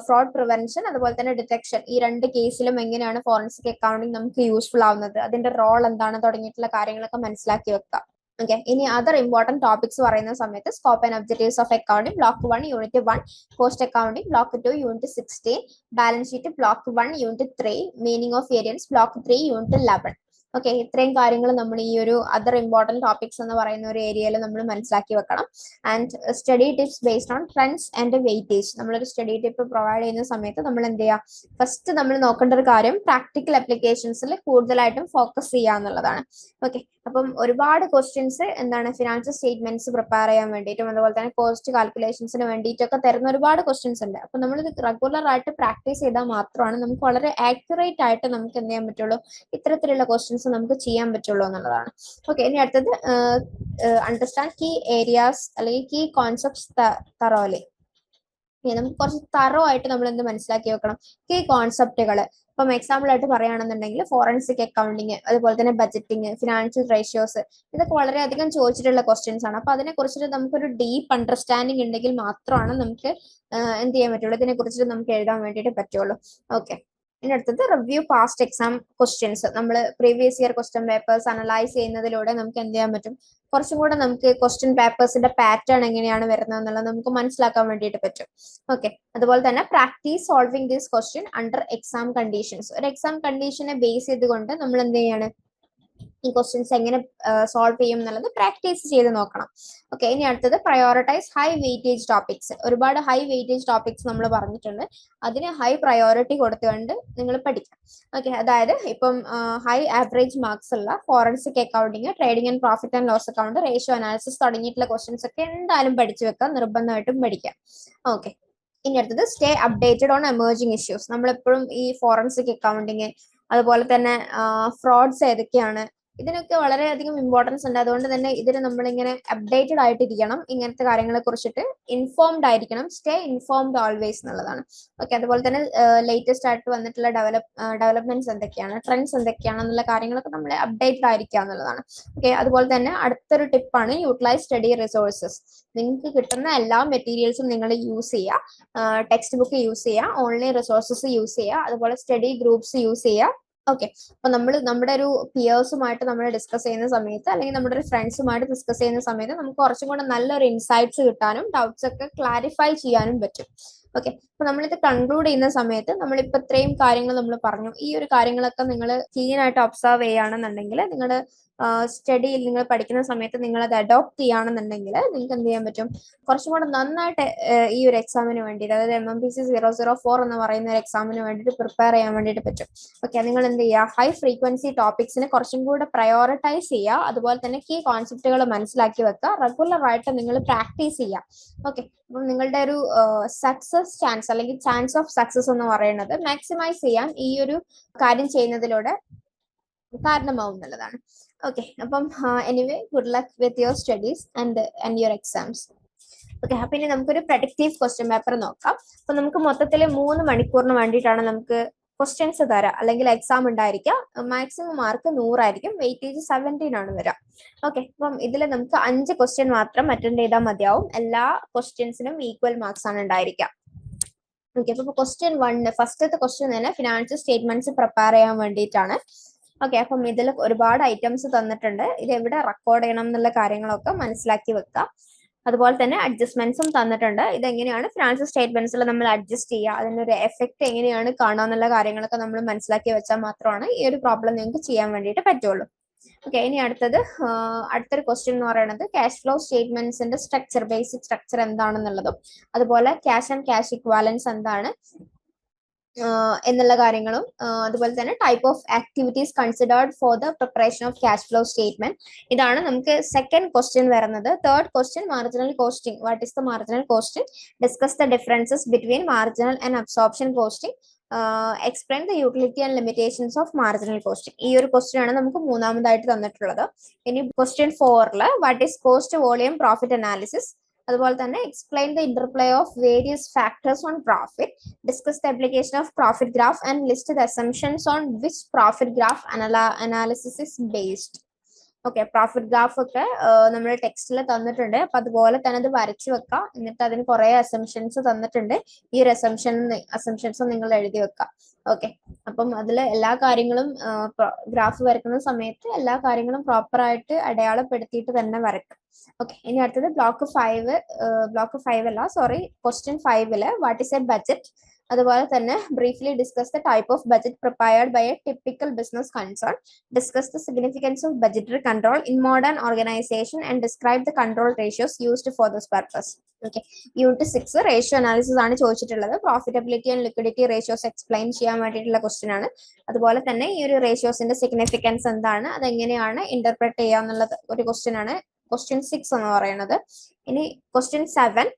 ഫ്രോഡ് പ്രിവെൻഷൻ അതുപോലെ തന്നെ ഡിറ്റക്ഷൻ, ഈ രണ്ട് കേസിലും എങ്ങനെയാണ് ഫോറൻസിക് അക്കൗണ്ടിങ് നമുക്ക് യൂസ്ഫുൾ ആവുന്നത്, അതിന്റെ റോൾ എന്താണ് തുടങ്ങിയിട്ടുള്ള കാര്യങ്ങളൊക്കെ മനസ്സിലാക്കി വെക്കുക. ഓക്കെ, ഇനി അതർ ഇമ്പോർട്ടന്റ് ടോപ്പിക്സ് പറയുന്ന സമയത്ത് scope and objectives of accounting block 1 unit 1, cost accounting block 2 unit 16, balance sheet block 1 unit 3, meaning of variance block 3 unit 11. Okay, ഇത്രയും കാര്യങ്ങൾ നമ്മൾ ഈ ഒരു അതർ ഇമ്പോർട്ടന്റ് ടോപ്പിക്സ് എന്ന് പറയുന്ന ഒരു ഏരിയയിൽ നമ്മൾ മനസ്സിലാക്കി വെക്കണം. And study tips based on trends and weightage, നമ്മളൊരു സ്റ്റഡി ടിപ്പ് പ്രൊവൈഡ് ചെയ്യുന്ന സമയത്ത് നമ്മൾ എന്ത് ചെയ്യുക, ഫസ്റ്റ് നമ്മൾ നോക്കേണ്ട ഒരു കാര്യം പ്രാക്ടിക്കൽ അപ്ലിക്കേഷൻസിൽ കൂടുതലായിട്ടും ഫോക്കസ് ചെയ്യുക എന്നുള്ളതാണ്. ഓക്കെ, അപ്പം ഒരുപാട് ക്വസ്റ്റ്യൻസ് എന്താണ് ഫിനാൻഷ്യൽ സ്റ്റേറ്റ്മെന്റ്സ് പ്രിപ്പയർ ചെയ്യാൻ വേണ്ടിയിട്ടും അതുപോലെ തന്നെ കോസ്റ്റ് കാൽക്കുലേഷൻസിന് വേണ്ടിയിട്ടൊക്കെ തരുന്ന ഒരുപാട് ക്വസ്റ്റ്യൻസ് ഉണ്ട്. അപ്പൊ നമ്മൾ ഇത് റെഗുലർ ആയിട്ട് പ്രാക്ടീസ് ചെയ്താൽ മാത്രമാണ് നമുക്ക് വളരെ ആക്യുറേറ്റ് ആയിട്ട് നമുക്ക് എന്ത് ചെയ്യാൻ പറ്റുള്ളൂ, ഇത്തരത്തിലുള്ള ക്വസ്റ്റ്യൻസ് നമുക്ക് ചെയ്യാൻ പറ്റുള്ളൂ എന്നുള്ളതാണ്. ഓക്കെ, ഇനി അടുത്തത് അണ്ടർസ്റ്റാൻഡ് കീ ഏരിയാസ് അല്ലെങ്കിൽ കീ കോൺസെപ്റ്റ്സ് തറോലി. നമുക്ക് കുറച്ച് തറോ ആയിട്ട് നമ്മൾ എന്ത് മനസ്സിലാക്കി വെക്കണം, കീ കോൺസെപ്റ്റുകൾ. ഇപ്പം എക്സാമ്പിൾ ആയിട്ട് പറയുകയാണെന്നുണ്ടെങ്കിൽ ഫോറൻസിക് അക്കൗണ്ടിങ്, അതുപോലെ തന്നെ ബഡ്ജറ്റിംഗ്, ഫിനാൻഷ്യൽ റേഷ്യോസ്, ഇതൊക്കെ വളരെയധികം ചോദിച്ചിട്ടുള്ള ക്വസ്റ്റ്യൻസ് ആണ്. അപ്പൊ അതിനെ കുറിച്ചിട്ട് നമുക്കൊരു ഡീപ്പ് അണ്ടർസ്റ്റാൻഡിങ് ഉണ്ടെങ്കിൽ മാത്രമാണ് നമുക്ക് എന്ത് ചെയ്യാൻ പറ്റുള്ളൂ, ഇതിനെ കുറിച്ചിട്ട് നമുക്ക് എഴുതാൻ വേണ്ടിയിട്ട് പറ്റുള്ളൂ. ഓക്കെ, ഇനി അടുത്തത് റിവ്യൂ പാസ്റ്റ് എക്സാം ക്വസ്റ്റ്യൻസ്. നമ്മൾ previous year question papers analyse ചെയ്യുന്നതിലൂടെ നമുക്ക് എന്ത് ചെയ്യാൻ പറ്റും, കുറച്ചും കൂടെ നമുക്ക് ക്വസ്റ്റ്യൻ പേപ്പേഴ്സിന്റെ പാറ്റേൺ എങ്ങനെയാണ് വരുന്നത് എന്നുള്ളത് നമുക്ക് മനസ്സിലാക്കാൻ വേണ്ടിയിട്ട് പറ്റും. ഓക്കെ, അതുപോലെ തന്നെ practice solving this question under exam conditions. ഒരു എക്സാം കണ്ടീഷനെ ബേസ് ചെയ്തുകൊണ്ട് നമ്മൾ എന്ത് ചെയ്യാണ്, ഈ ക്വസ്റ്റ്യൻസ് എങ്ങനെ സോൾവ് ചെയ്യും എന്നുള്ളത് പ്രാക്ടീസ് ചെയ്ത് നോക്കണം. ഓക്കെ, ഇനി അടുത്തത് പ്രയോറിറ്റൈസ് ഹൈ വെയിറ്റേജ് ടോപ്പിക്സ്. ഒരുപാട് ഹൈ വെയിറ്റേജ് ടോപ്പിക്സ് നമ്മൾ പറഞ്ഞിട്ടുണ്ട്, അതിന് ഹൈ പ്രയോറിറ്റി കൊടുത്തുകൊണ്ട് നിങ്ങൾ പഠിക്കാം. ഓക്കെ, അതായത് ഇപ്പം ഹൈ ആവറേജ് മാർക്സ് ഉള്ള forensic accounting, trading and profit and loss account, ratio analysis തുടങ്ങിയിട്ടുള്ള ക്വസ്റ്റ്യൻസ് ഒക്കെ എന്തായാലും പഠിച്ചു വെക്കാം, നിർബന്ധമായിട്ടും പഠിക്കാം. ഓക്കെ, ഇനി അടുത്തത് stay updated on emerging issues. നമ്മളെപ്പോഴും ഈ ഫോറൻസിക് അക്കൗണ്ടിങ് അതുപോലെ തന്നെ ഫ്രോഡ്സ് ഏതൊക്കെയാണ്, ഇതിനൊക്കെ വളരെയധികം ഇമ്പോർട്ടൻസ് ഉണ്ട്. അതുകൊണ്ട് തന്നെ ഇതിന് നമ്മളിങ്ങനെ അപ്ഡേറ്റഡ് ആയിട്ടിരിക്കണം, ഇങ്ങനത്തെ കാര്യങ്ങളെ കുറിച്ചിട്ട് ഇൻഫോംഡ് ആയിരിക്കണം. സ്റ്റേ ഇൻഫോംഡ് ഓൾവേസ് എന്നുള്ളതാണ്. ഓക്കെ, അതുപോലെ തന്നെ ലേറ്റസ്റ്റ് ആയിട്ട് വന്നിട്ടുള്ള ഡെവലപ്മെന്റ്സ് എന്തൊക്കെയാണ്, ട്രെൻഡ്സ് എന്തൊക്കെയാണെന്നുള്ള കാര്യങ്ങളൊക്കെ നമ്മൾ അപ്ഡേറ്റഡ് ആയിരിക്കുക എന്നുള്ളതാണ്. ഓക്കെ, അതുപോലെ തന്നെ അടുത്തൊരു ടിപ്പാണ് യൂട്ടിലൈസ് സ്റ്റഡി റിസോഴ്സസ്. നിങ്ങൾക്ക് കിട്ടുന്ന എല്ലാ മെറ്റീരിയൽസും നിങ്ങൾ യൂസ് ചെയ്യുക, ടെക്സ്റ്റ് ബുക്ക് യൂസ് ചെയ്യുക, ഓൺലൈൻ റിസോഴ്സസ് യൂസ് ചെയ്യുക, അതുപോലെ സ്റ്റഡി ഗ്രൂപ്പ്സ് യൂസ് ചെയ്യുക. ഓക്കെ, അപ്പൊ നമ്മുടെ ഒരു പിയേഴ്സുമായിട്ട് നമ്മൾ ഡിസ്കസ് ചെയ്യുന്ന സമയത്ത്, അല്ലെങ്കിൽ നമ്മുടെ ഒരു ഫ്രണ്ട്സുമായിട്ട് ഡിസ്കസ് ചെയ്യുന്ന സമയത്ത് നമുക്ക് കുറച്ചും കൂടെ നല്ലൊരു ഇൻസൈറ്റ്സ് കിട്ടാനും ഡൗട്ട്സ് ഒക്കെ ക്ലാരിഫൈ ചെയ്യാനും പറ്റും. ഓക്കെ, അപ്പൊ നമ്മളിത് കൺക്ലൂഡ് ചെയ്യുന്ന സമയത്ത് നമ്മളിപ്പോ ഇത്രയും കാര്യങ്ങൾ നമ്മൾ പറഞ്ഞു. ഈ ഒരു കാര്യങ്ങളൊക്കെ നിങ്ങൾ ക്ലീൻ ആയിട്ട് ഒബ്സർവ് ചെയ്യുകയാണെന്നുണ്ടെങ്കിൽ, നിങ്ങളുടെ സ്റ്റഡിയിൽ നിങ്ങൾ പഠിക്കുന്ന സമയത്ത് നിങ്ങൾ അത് അഡോപ്റ്റ് ചെയ്യുകയാണെന്നുണ്ടെങ്കിൽ നിങ്ങൾക്ക് എന്ത് ചെയ്യാൻ പറ്റും, കുറച്ചും കൂടെ നന്നായിട്ട് ഈ ഒരു എക്സാമിന് വേണ്ടിയിട്ട്, അതായത് MMPC 004 എന്ന് പറയുന്ന ഒരു എക്സാമിന് വേണ്ടിയിട്ട് പ്രിപ്പയർ ചെയ്യാൻ വേണ്ടിയിട്ട് പറ്റും. ഓക്കെ, നിങ്ങൾ എന്ത് ചെയ്യുക, ഹൈ ഫ്രീക്വൻസി ടോപ്പിക്സിനെ കുറച്ചും കൂടെ പ്രയോറിറ്റൈസ് ചെയ്യുക. അതുപോലെ തന്നെ കീ കോൺസെപ്റ്റുകൾ മനസ്സിലാക്കി വെക്കുക. റെഗുലർ ആയിട്ട് നിങ്ങൾ പ്രാക്ടീസ് ചെയ്യുക. ഓക്കെ, അപ്പം നിങ്ങളുടെ ഒരു സക്സസ് ചാൻസ് അല്ലെങ്കിൽ ചാൻസ് ഓഫ് സക്സസ് എന്ന് പറയുന്നത് മാക്സിമൈസ് ചെയ്യാൻ ഈ ഒരു കാര്യം ചെയ്യുന്നതിലൂടെ കാരണമാവും എന്നുള്ളതാണ്. ഓക്കെ, അപ്പം anyway good luck with your studies and your exams. Okay, അപ്പൊ ഇനി നമുക്കൊരു പ്രഡിക്റ്റീവ് ക്വസ്റ്റ്യൻ പേപ്പർ നോക്കാം. അപ്പൊ നമുക്ക് മൊത്തത്തിൽ 3 മണിക്കൂറിന് വേണ്ടിയിട്ടാണ് നമുക്ക് ക്വസ്റ്റ്യൻസ് തരാം, അല്ലെങ്കിൽ എക്സാം ഉണ്ടായിരിക്കുക. മാക്സിമം മാർക്ക് 100 ആയിരിക്കും, വെയിറ്റേജ് 17 ആണ് വരിക. ഓക്കെ, അപ്പം ഇതിൽ നമുക്ക് 5 ക്വസ്റ്റ്യൻ മാത്രം അറ്റൻഡ് ചെയ്താൽ മതിയാവും. എല്ലാ ക്വസ്റ്റ്യൻസിനും ഈക്വൽ മാർക്സ് ആണ് ഉണ്ടായിരിക്കുക. ഓക്കെ, അപ്പൊ ക്വസ്റ്റ്യൻ 1, ഫസ്റ്റത്തെ ക്വസ്റ്റ്യൻ തന്നെ ഫിനാൻഷ്യൽ സ്റ്റേറ്റ്മെന്റ്സ് പ്രിപ്പയർ ചെയ്യാൻ വേണ്ടിയിട്ടാണ്. ഓക്കെ, അപ്പം ഇതിൽ ഒരുപാട് ഐറ്റംസ് തന്നിട്ടുണ്ട്. ഇത് എവിടെ റെക്കോർഡ് ചെയ്യണം എന്നുള്ള കാര്യങ്ങളൊക്കെ മനസ്സിലാക്കി വെക്കുക. അതുപോലെ തന്നെ അഡ്ജസ്റ്റ്മെന്റ്സും തന്നിട്ടുണ്ട്. ഇതെങ്ങനെയാണ് ഫിനാൻഷ്യൽ സ്റ്റേറ്റ്മെന്റ്സിൽ നമ്മൾ അഡ്ജസ്റ്റ് ചെയ്യുക, അതിനൊരു എഫക്ട് എങ്ങനെയാണ് കാണുക എന്നുള്ള കാര്യങ്ങളൊക്കെ നമ്മൾ മനസ്സിലാക്കി വെച്ചാൽ മാത്രമാണ് ഈ ഒരു പ്രോബ്ലം നിങ്ങൾക്ക് ചെയ്യാൻ വേണ്ടിയിട്ട് പറ്റുള്ളൂ. ഓക്കെ, ഇനി അടുത്തൊരു ക്വസ്റ്റ്യൻ എന്ന് പറയുന്നത് ക്യാഷ് ഫ്ലോ സ്റ്റേറ്റ്മെന്റ്സിന്റെ സ്ട്രക്ചർ, ബേസിക് സ്ട്രക്ചർ എന്താണെന്നുള്ളതും, അതുപോലെ ക്യാഷ് ആൻഡ് ക്യാഷ് ഇക്വാലൻസ് എന്താണ് എന്നുള്ള കാര്യങ്ങളും, അതുപോലെ തന്നെ type of activities considered for the preparation of cash flow statement. ഇതാണ് നമുക്ക് സെക്കൻഡ് ക്വസ്റ്റ്യൻ വരുന്നത്. Third question marginal costing. What is the marginal costing? Discuss the differences between marginal and absorption costing. Explain the utility and limitations of marginal costing. ഈ ഒരു question ആണ് നമുക്ക് മൂന്നാമതായിട്ട് തന്നിട്ടുള്ളത്. ഇനി question 4 what is cost volume profit analysis. അതുപോലെ തന്നെ explain the interplay of various factors on profit. Discuss the application of profit graph and list the assumptions on which profit graph analysis is based. Okay, profit graph ഒക്കെ നമ്മൾ ടെക്സ്റ്റിൽ തന്നിട്ടുണ്ട്. അപ്പൊ അതുപോലെ തന്നെ അത് വരച്ചു വെക്കാം. എന്നിട്ട് അതിന് കുറെ അസംഷൻസ് തന്നിട്ടുണ്ട്. ഈ ഒരു അസംഷൻസ് നിങ്ങൾ എഴുതി വെക്കാം. ഓക്കെ, അപ്പം അതിൽ എല്ലാ കാര്യങ്ങളും ഗ്രാഫ് വരയ്ക്കുന്ന സമയത്ത് എല്ലാ കാര്യങ്ങളും പ്രോപ്പർ ആയിട്ട് അടയാളപ്പെടുത്തിയിട്ട് തന്നെ വരയ്ക്കാം. ഓക്കെ, ഇനി അടുത്തത് ബ്ലോക്ക് 5 അല്ല, sorry, question 5 what is a budget. അതുപോലെ തന്നെ briefly discuss the type of budget prepared by a typical business concern. Discuss the significance of budgetary control in modern organisation and describe the control ratios used for this purpose. Okay, unit 6 ratio analysis ആണ് ചോദിച്ചിട്ടുള്ളത്. Profitability and liquidity ratios explain ചെയ്യാൻ വേണ്ടിയിട്ടുള്ള question ആണ്. അതുപോലെ തന്നെ ഈ ഒരു റേഷ്യോസിന്റെ significance എന്താണ്, അതെങ്ങനെയാണ് ഇന്റർപ്രറ്റ് ചെയ്യുക എന്നുള്ളത് ഒരു ക്വസ്റ്റ്യൻ ആണ്, ക്വസ്റ്റ്യൻ 6 എന്ന് പറയുന്നത്. ഇനി ക്വസ്റ്റ്യൻ 7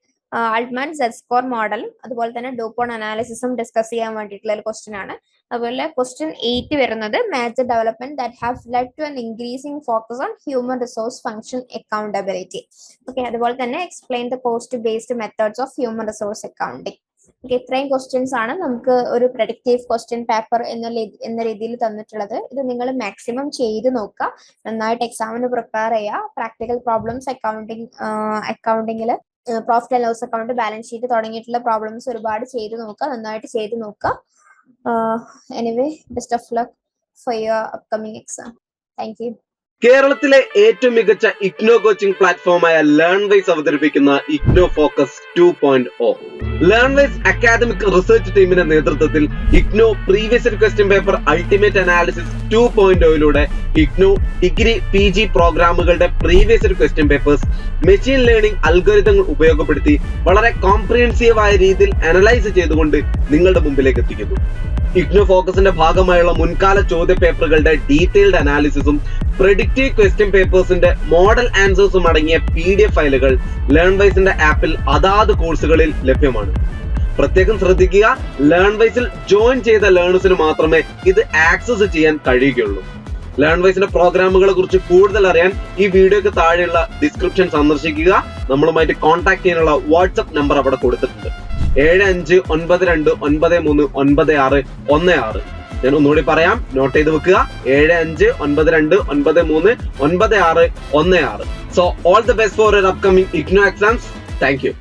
അൾട്ട്മാൻ Z-സ്കോർ മോഡലും അതുപോലെ തന്നെ ഡൂപോൺ അനാലിസിസും ഡിസ്കസ് ചെയ്യാൻ വേണ്ടിയിട്ടുള്ള ഒരു ക്വസ്റ്റ്യൻ ആണ്. അതുപോലെ ക്വസ്റ്റ്യൻ 8 വരുന്നത് major development that have led to an increasing focus on human resource function accountability. Okay, അതുപോലെ തന്നെ explain the cost based methods of human resource accounting. Okay, ഇത്രയും ക്വസ്റ്റ്യൻസ് ആണ് നമുക്ക് ഒരു പ്രഡിക്റ്റീവ് ക്വസ്റ്റ്യൻ പേപ്പർ എന്ന രീതിയിൽ തന്നിട്ടുള്ളത്. ഇത് നിങ്ങൾ മാക്സിമം ചെയ്ത് നോക്കുക, നന്നായിട്ട് എക്സാമിന് പ്രിപ്പയർ ചെയ്യുക. പ്രാക്ടിക്കൽ പ്രോബ്ലംസ് അക്കൗണ്ടിങ്ങിൽ profit and loss account, balance sheet തുടങ്ങിയിട്ടുള്ള പ്രോബ്ലംസ് ഒരുപാട് ചെയ്ത് നോക്കുക, നന്നായിട്ട് ചെയ്ത് നോക്കുക. Anyway, best of luck for your upcoming exam. Thank you. കേരളത്തിലെ ഏറ്റവും മികച്ച ഇഗ്നോ കോച്ചിംഗ് പ്ലാറ്റ്ഫോമായ ലേൺവൈസ് അവതരിപ്പിക്കുന്ന IGNOU focus 2.0. Learnwise academic research ടീമിന്റെ നേതൃത്വത്തിൽ IGNOU previous question paper ultimate analysis 2.0യിലൂടെ ഇഗ്നോ ഡിഗ്രി PG പ്രോഗ്രാമുകളുടെ previous question papers machine learning അൽഗോരിതങ്ങൾ ഉപയോഗപ്പെടുത്തി വളരെ കോംപ്രിഹെൻസീവ് ആയ രീതിയിൽ അനലൈസ് ചെയ്തുകൊണ്ട് നിങ്ങളുടെ മുമ്പിലേക്ക് എത്തിക്കുന്നു. ഇഗ്നോ ഫോക്കസിന്റെ ഭാഗമായുള്ള മുൻകാല ചോദ്യ പേപ്പറുകളുടെ ഡീറ്റെയിൽഡ് അനാലിസിസും പ്രെഡിക്റ്റീവ് ക്വസ്റ്റ്യൻ പേപ്പേഴ്സിന്റെ മോഡൽ ആൻസേഴ്സും അടങ്ങിയ PDF ഫയലുകൾ ലേൺവൈസിന്റെ ആപ്പിൽ അതാത് കോഴ്സുകളിൽ ലഭ്യമാണ്. പ്രത്യേകം ശ്രദ്ധിക്കുക, ലേൺവൈസിൽ ജോയിൻ ചെയ്ത ലേണേഴ്സിന് മാത്രമേ ഇത് ആക്സസ് ചെയ്യാൻ കഴിയുകയുള്ളൂ. ലേൺവൈസിന്റെ പ്രോഗ്രാമുകളെ കുറിച്ച് കൂടുതൽ അറിയാൻ ഈ വീഡിയോക്ക് താഴെയുള്ള ഡിസ്ക്രിപ്ഷൻ സന്ദർശിക്കുക. നമ്മളുമായിട്ട് കോൺടാക്ട് ചെയ്യാനുള്ള വാട്സ്ആപ്പ് നമ്പർ അവിടെ കൊടുത്തിട്ടുണ്ട്. 7592939616. ഞാൻ ഒന്നുകൂടി പറയാം, നോട്ട് ചെയ്ത് വെക്കുക. 7592939616. So all the best for your upcoming IGNOU exams. Thank you.